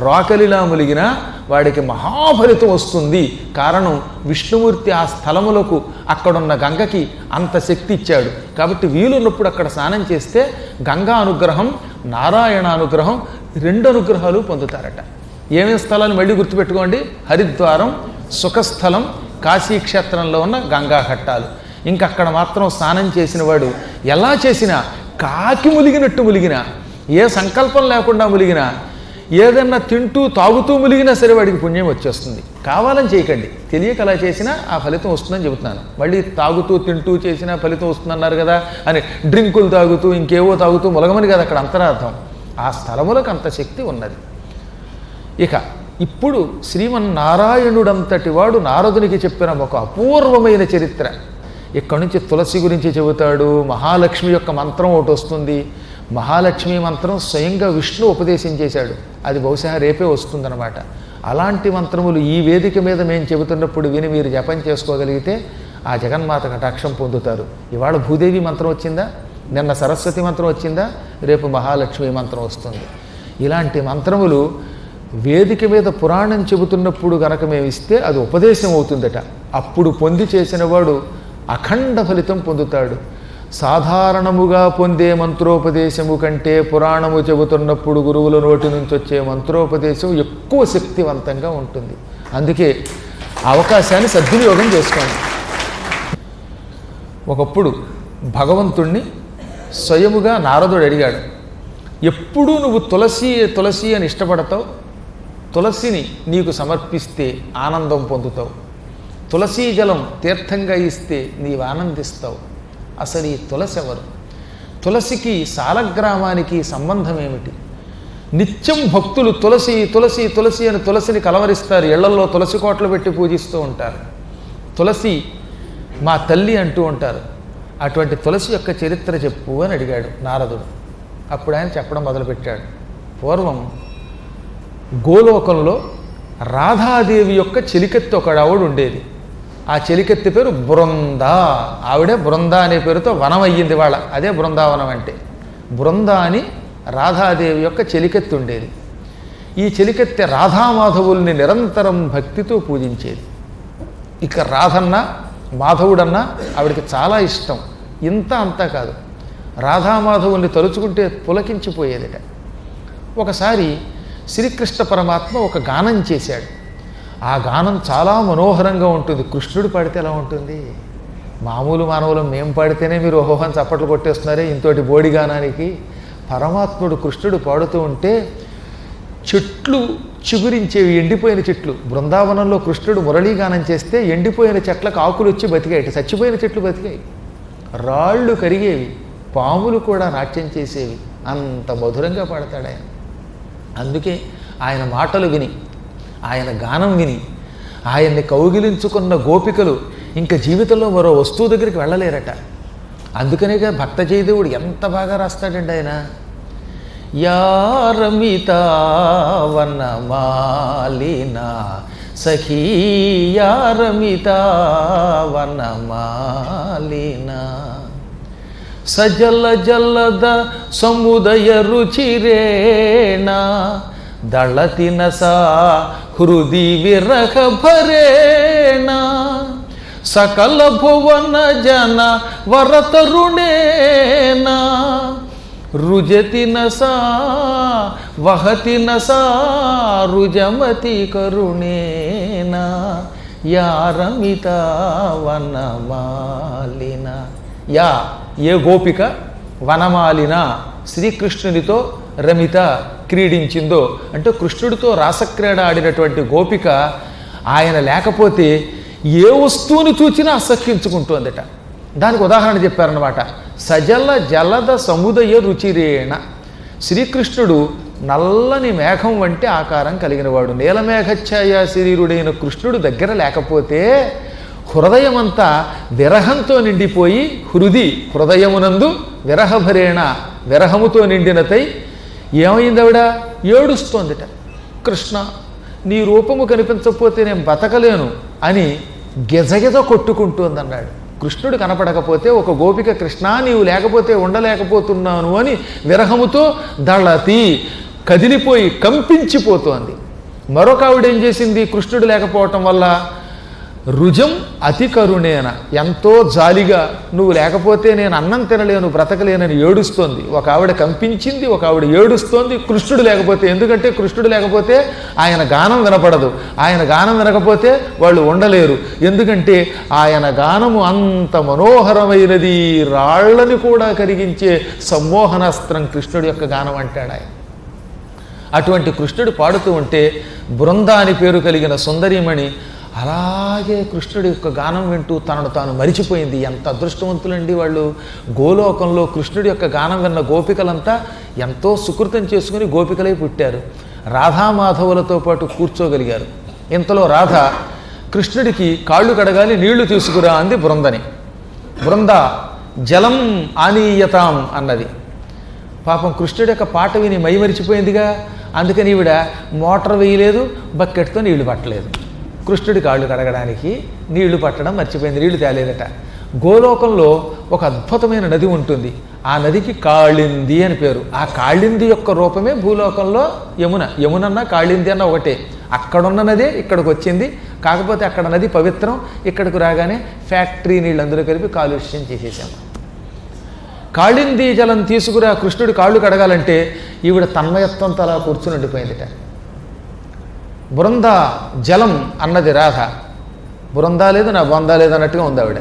రోకలిలా ములిగినా వాడికి మహాఫలితం వస్తుంది. కారణం విష్ణుమూర్తి ఆ స్థలములకు, అక్కడున్న గంగకి అంత శక్తి ఇచ్చాడు. కాబట్టి వీలున్నప్పుడు అక్కడ స్నానం చేస్తే గంగా అనుగ్రహం, నారాయణ అనుగ్రహం, రెండు అనుగ్రహాలు పొందుతారట. ఏమేమి స్థలాలు మళ్ళీ గుర్తుపెట్టుకోండి: హరిద్వారం, సుఖస్థలం, కాశీక్షేత్రంలో ఉన్న గంగా ఘట్టాలు. ఇంకక్కడ మాత్రం స్నానం చేసిన వాడు ఎలా చేసినా, కాకి ములిగినట్టు ములిగినా, ఏ సంకల్పం లేకుండా ములిగినా, ఏదన్నా తింటూ తాగుతూ ములిగినా సరే వాడికి పుణ్యం వచ్చేస్తుంది. కావాలని చేయకండి, తెలియక అలా చేసినా ఆ ఫలితం వస్తుందని చెబుతున్నాను. మళ్ళీ తాగుతూ తింటూ చేసినా ఫలితం వస్తుందన్నారు కదా అని డ్రింకులు తాగుతూ ఇంకేవో తాగుతూ ములగమని కదా అక్కడ అంతరార్థం. ఆ స్థలములకు అంత శక్తి ఉన్నది. ఇక ఇప్పుడు శ్రీమన్నారాయణుడంతటి వాడు నారదునికి చెప్పిన ఒక అపూర్వమైన చరిత్ర. ఇక్కడి నుంచి తులసి గురించి చెబుతాడు. మహాలక్ష్మి యొక్క మంత్రం ఒకటి వస్తుంది. మహాలక్ష్మి మంత్రం స్వయంగా విష్ణు ఉపదేశం చేశాడు. అది బహుశా రేపే వస్తుందన్నమాట. అలాంటి మంత్రములు ఈ వేదిక మీద మేము చెబుతున్నప్పుడు విని మీరు జపం చేసుకోగలిగితే ఆ జగన్మాత కటాక్షం పొందుతారు. ఇవాళ భూదేవి మంత్రం వచ్చిందా, నిన్న సరస్వతి మంత్రం వచ్చిందా, రేపు మహాలక్ష్మి మంత్రం వస్తుంది. ఇలాంటి మంత్రములు వేదిక మీద పురాణం చెబుతున్నప్పుడు కనుక మేము ఇస్తే అది ఉపదేశం అవుతుందట. అప్పుడు పొంది చేసిన వాడు అఖండ ఫలితం పొందుతాడు. సాధారణముగా పొందే మంత్రోపదేశము కంటే పురాణము చెబుతున్నప్పుడు గురువుల నోటి నుంచి వచ్చే మంత్రోపదేశం ఎక్కువ శక్తివంతంగా ఉంటుంది. అందుకే అవకాశాన్ని సద్వినియోగం చేసుకోండి. ఒకప్పుడు భగవంతుణ్ణి స్వయముగా నారదుడు అడిగాడు, ఎప్పుడూ నువ్వు తులసి అని ఇష్టపడతావు, తులసిని నీకు సమర్పిస్తే ఆనందం పొందుతావు, తులసీ జలం తీర్థంగా ఇస్తే నీవు ఆనందిస్తావు. అసలు ఈ తులసి ఎవరు? తులసికి సాలగ్రామానికి సంబంధం ఏమిటి? నిత్యం భక్తులు తులసి తులసి తులసి అని తులసిని కలవరిస్తారు. ఇళ్లల్లో తులసి కోటలు పెట్టి పూజిస్తూ ఉంటారు. తులసి మా తల్లి అంటూ ఉంటారు, అటువంటి తులసి యొక్క చరిత్ర చెప్పు అని అడిగాడు నారదుడు. అప్పుడు ఆయన చెప్పడం మొదలుపెట్టాడు. పూర్వం గోలోకంలో రాధాదేవి యొక్క చెలికత్తి ఒక ఆవిడ ఉండేది. ఆ చెలికత్తి పేరు బృంద. ఆవిడే బృంద అనే పేరుతో వనం అయ్యింది వాళ్ళ. అదే బృందావనం అంటే. బృంద అని రాధాదేవి యొక్క చెలికత్తి ఉండేది. ఈ చెలికత్తె రాధామాధవుల్ని నిరంతరం భక్తితో పూజించేది. ఇక రాధన్న మాధవుడన్నా ఆవిడికి చాలా ఇష్టం. ఇంత అంతా కాదు, రాధామాధవుల్ని తలుచుకుంటే పులకించిపోయేదిట. ఒకసారి శ్రీకృష్ణ పరమాత్మ ఒక గానం చేశాడు. ఆ గానం చాలా మనోహరంగా ఉంటుంది. కృష్ణుడు పాడితే ఎలా ఉంటుంది? మామూలు మానవులం మేము పాడితేనే మీరు ఓహోహం చప్పట్లు కొట్టేస్తున్నారే ఇంతోటి బోడి గానానికి. పరమాత్ముడు కృష్ణుడు పాడుతూ ఉంటే చెట్లు చిగురించేవి, ఎండిపోయిన చెట్లు. బృందావనంలో కృష్ణుడు మురళీగానం చేస్తే ఎండిపోయిన చెట్లకు ఆకులు వచ్చి బతికాయి, చచ్చిపోయిన చెట్లు బతికాయి. రాళ్ళు కరిగేవి, పాములు కూడా నాట్యం చేసేవి. అంత మధురంగా పాడతాడు ఆయన. అందుకే ఆయన మాటలు విని, ఆయన గానం విని, ఆయన్ని కౌగిలించుకున్న గోపికలు ఇంకా జీవితంలో మరో వస్తువు దగ్గరికి వెళ్ళలేరట. అందుకనేగా భక్త జయదేవుడు ఎంత బాగా రాస్తాడండి ఆయన. యా రమితా వనమాలినా సఖీ యా రమితా వనమాలినా సజల జల్లద సముదయ రుచిరేణ దళతిన సా హృది విరహ భరేణ సకల భువన జన వరతరుణేన రుజతి నసా వహతి నసా రుజమతి కరుణేన యా రమిత వనమాలిన. యా ఏ గోపిక వనమాలిన శ్రీకృష్ణునితో రమిత క్రీడించిందో, అంటే కృష్ణుడితో రాసక్రీడ ఆడినటువంటి గోపిక ఆయన లేకపోతే ఏ వస్తువుని చూచినా అసహ్యించుకుంటోందట. దానికి ఉదాహరణ చెప్పారన్నమాట. సజల జలద సముదయ రుచిరేణ. శ్రీకృష్ణుడు నల్లని మేఘం వంటి ఆకారం కలిగినవాడు. నీలమేఘఛాయ శరీరుడైన కృష్ణుడు దగ్గర లేకపోతే హృదయమంతా విరహంతో నిండిపోయి, హృదయమునందు విరహభరేణ విరహముతో నిండినతై ఏమైందవిడ? ఏడుస్తోందిట. కృష్ణ నీ రూపము కనిపించకపోతే నేను బతకలేను అని గెజగెజ కొట్టుకుంటోందన్నాడు. కృష్ణుడు కనపడకపోతే ఒక గోపిక కృష్ణ నీవు లేకపోతే ఉండలేకపోతున్నాను అని విరహముతో దళతి కదిలిపోయి కంపించిపోతోంది. మరొక ఆవిడేం చేసింది? కృష్ణుడు లేకపోవటం వల్ల రుజం అతి కరుణేన ఎంతో జాలిగా నువ్వు లేకపోతే నేను అన్నం తినలేను బ్రతకలేనని ఏడుస్తోంది. ఒక ఆవిడ కంపించింది, ఒక ఆవిడ ఏడుస్తోంది కృష్ణుడు లేకపోతే. ఎందుకంటే కృష్ణుడు లేకపోతే ఆయన గానం వినపడదు, ఆయన గానం వినకపోతే వాళ్ళు ఉండలేరు. ఎందుకంటే ఆయన గానము అంత మనోహరమైనది, రాళ్లని కూడా కరిగించే సమ్మోహనాస్త్రం కృష్ణుడి యొక్క గానం అంటాడు ఆయన. అటువంటి కృష్ణుడు పాడుతూ ఉంటే బృంద అని పేరు కలిగిన సుందరీమణి అలాగే కృష్ణుడి యొక్క గానం వింటూ తనను తాను మరిచిపోయింది. ఎంత అదృష్టవంతులండి వాళ్ళు. గోలోకంలో కృష్ణుడి యొక్క గానం విన్న గోపికలంతా ఎంతో సుకృతం చేసుకుని గోపికలై పుట్టారు. రాధామాధవులతో పాటు కూర్చోగలిగారు. ఇంతలో రాధ కృష్ణుడికి కాళ్ళు కడగాలి, నీళ్లు తీసుకురా అంది బృందని. బృంద జలం ఆనీయతాం అన్నది. పాపం కృష్ణుడి యొక్క పాట విని మైమరిచిపోయిందిగా. అందుకని ఈవిడ మోటార్ వేయలేదు, బకెట్తో నీళ్లు పట్టలేదు. కృష్ణుడి కాళ్ళు కడగడానికి నీళ్లు పట్టడం మర్చిపోయింది, నీళ్లు తేలేదట. గోలోకంలో ఒక అద్భుతమైన నది ఉంటుంది. ఆ నదికి కాళింది అని పేరు. ఆ కాళింది యొక్క రూపమే భూలోకంలో యమున. యమునన్నా కాళింది అన్న ఒకటే. అక్కడున్న నదే ఇక్కడికి వచ్చింది. కాకపోతే అక్కడ నది పవిత్రం, ఇక్కడికి రాగానే ఫ్యాక్టరీ నీళ్ళు అందరూ కలిపి కాలుష్యం చేసేసాము. కాళింది జలం తీసుకురా కృష్ణుడి కాళ్ళు కడగాలంటే ఈవిడ తన్మయత్వంతో అలా కూర్చుని ఉండిపోయిందిట. బృంద జలం అన్నది రాధ. బృందా లేదు నా బొందా లేదు అన్నట్టుగా ఉంది ఆవిడ.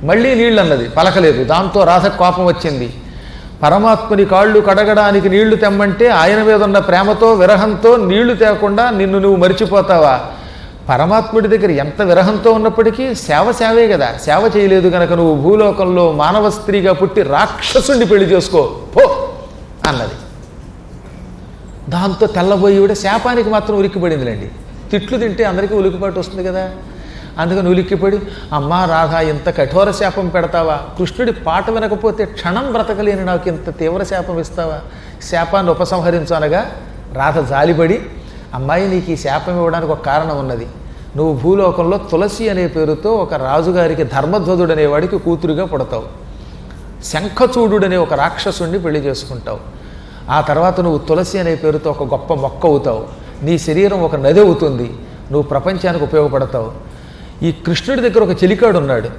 మళ్ళీ నీళ్ళు అన్నది, పలకలేదు. దాంతో రాధ కోపం వచ్చింది. పరమాత్ముని కాళ్ళు కడగడానికి నీళ్లు తెమ్మంటే ఆయన మీద ఉన్న ప్రేమతో విరహంతో నీళ్లు తేకుండా నిన్ను నువ్వు మరిచిపోతావా? పరమాత్ముడి దగ్గర ఎంత విరహంతో ఉన్నప్పటికీ సేవే కదా. సేవ చేయలేదు కనుక నువ్వు భూలోకంలో మానవ స్త్రీగా పుట్టి రాక్షసుని పెళ్లి చేసుకో పో అన్నది. దాంతో తెల్లబోయి శాపానికి మాత్రం ఉలిక్కిపడిందిలేండి. తిట్లు తింటే అందరికీ ఉలికిపాటు వస్తుంది కదా. అందుకని ఉలిక్కిపడి, అమ్మా రాధ ఇంత కఠోర శాపం పెడతావా? కృష్ణుడి పాట వినకపోతే క్షణం బ్రతకలేని నాకు ఇంత తీవ్ర శాపం ఇస్తావా? శాపాన్ని ఉపసంహరించు అనగా రాధ జాలిపడి, అమ్మాయి నీకు ఈ శాపం ఇవ్వడానికి ఒక కారణం ఉన్నది. నువ్వు భూలోకంలో తులసి అనే పేరుతో ఒక రాజుగారికి ధర్మధ్వజుడు అనేవాడికి కూతురుగా పుడతావు. శంఖచూడుడనే ఒక రాక్షసుడిని పెళ్లి చేసుకుంటావు. ఆ తర్వాత నువ్వు తులసి అనే పేరుతో ఒక గొప్ప మొక్క అవుతావు. నీ శరీరం ఒక నది అవుతుంది. నువ్వు ప్రపంచానికి ఉపయోగపడతావు. ఈ కృష్ణుడి దగ్గర ఒక చెలికాడు ఉన్నాడు.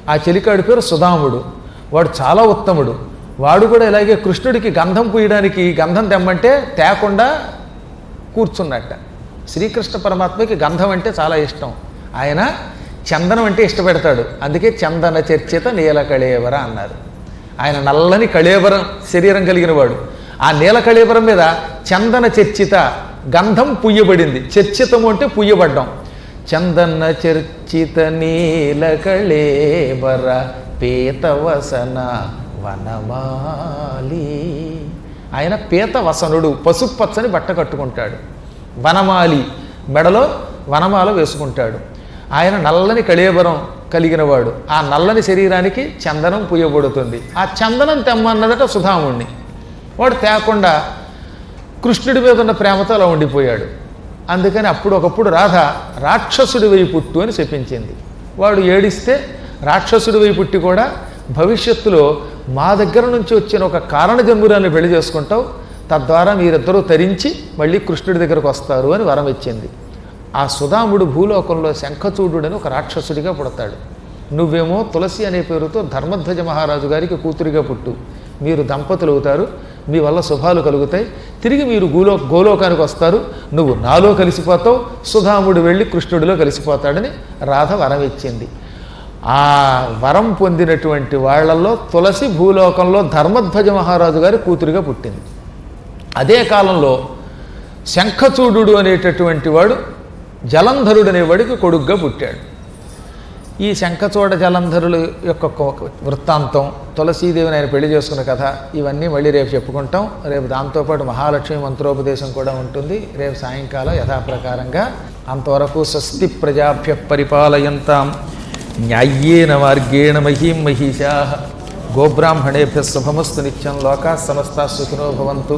ఆ చెలికాడి పేరు సుధాముడు. వాడు చాలా ఉత్తముడు. వాడు కూడా ఇలాగే కృష్ణుడికి గంధం పూయడానికి గంధం తెమ్మంటే తేకుండా కూర్చున్నట్ట. శ్రీకృష్ణ పరమాత్మకి గంధం అంటే చాలా ఇష్టం. ఆయన చందనం అంటే ఇష్టపెడతాడు. అందుకే చందన చర్చిత నీల కళేవర అన్నారు. ఆయన నల్లని కళేబరం శరీరం కలిగిన వాడు. ఆ నీల కళేబరం మీద చందన చర్చిత గంధం పుయ్యబడింది. చర్చితము అంటే పుయ్యబడ్డం. చందన చర్చిత నీల కళేబర పీతవసన వనమాలి. ఆయన పీతవసనుడు, పసుపు పచ్చని బట్ట కట్టుకుంటాడు. వనమాలి, మెడలో వనమాల వేసుకుంటాడు. ఆయన నల్లని కళేబరం కలిగినవాడు. ఆ నల్లని శరీరానికి చందనం పూయబడుతుంది. ఆ చందనం తెమ్మన్నదట సుధాముణ్ణి. వాడు తేకుండా కృష్ణుడి మీద ఉన్న ప్రేమతో అలా ఉండిపోయాడు. అందుకని ఒకప్పుడు రాధ రాక్షసుడి వై పుట్టు అని చెప్పించింది. వాడు ఏడిస్తే రాక్షసుడి వై పుట్టి కూడా భవిష్యత్తులో మా దగ్గర నుంచి వచ్చిన ఒక కారణ జన్మురాన్ని పెళ్లి చేసుకుంటావు, తద్వారా మీరిద్దరూ తరించి మళ్ళీ కృష్ణుడి దగ్గరకు వస్తారు అని వరం ఇచ్చింది. ఆ సుధాముడు భూలోకంలో శంఖచూడుడని ఒక రాక్షసుడిగా పుడతాడు. నువ్వేమో తులసి అనే పేరుతో ధర్మధ్వజ మహారాజు గారికి కూతురిగా పుట్టు. మీరు దంపతులు అవుతారు. మీ వల్ల శుభాలు కలుగుతాయి. తిరిగి మీరు గోలోకానికి వస్తారు. నువ్వు నాలో కలిసిపోతావు, సుధాముడు వెళ్ళి కృష్ణుడిలో కలిసిపోతాడని రాధ వరం ఇచ్చింది. ఆ వరం పొందినటువంటి వాళ్లలో తులసి భూలోకంలో ధర్మధ్వజ మహారాజు గారి కూతురిగా పుట్టింది. అదే కాలంలో శంఖచూడు అనేటటువంటి వాడు జలంధరుడు అనేవాడికి కొడుగ్గా పుట్టాడు. ఈ శంఖచూడ జలంధరుల యొక్క వృత్తాంతం, తులసీదేవిని ఆయన పెళ్లి చేసుకున్న కథ, ఇవన్నీ మళ్ళీ రేపు చెప్పుకుంటాం. రేపు దాంతోపాటు మహాలక్ష్మి మంత్రోపదేశం కూడా ఉంటుంది రేపు సాయంకాలం యథాప్రకారంగా. అంతవరకు స్వస్తి ప్రజాభ్య పరిపాలయంతాం న్యాయ్యేన మార్గేణ మహీం మహిషాః గోబ్రాహ్మణేభ్యः శుభమస్తు నిత్యం. లోకాః సమస్తాః సుఖినో భవంతు.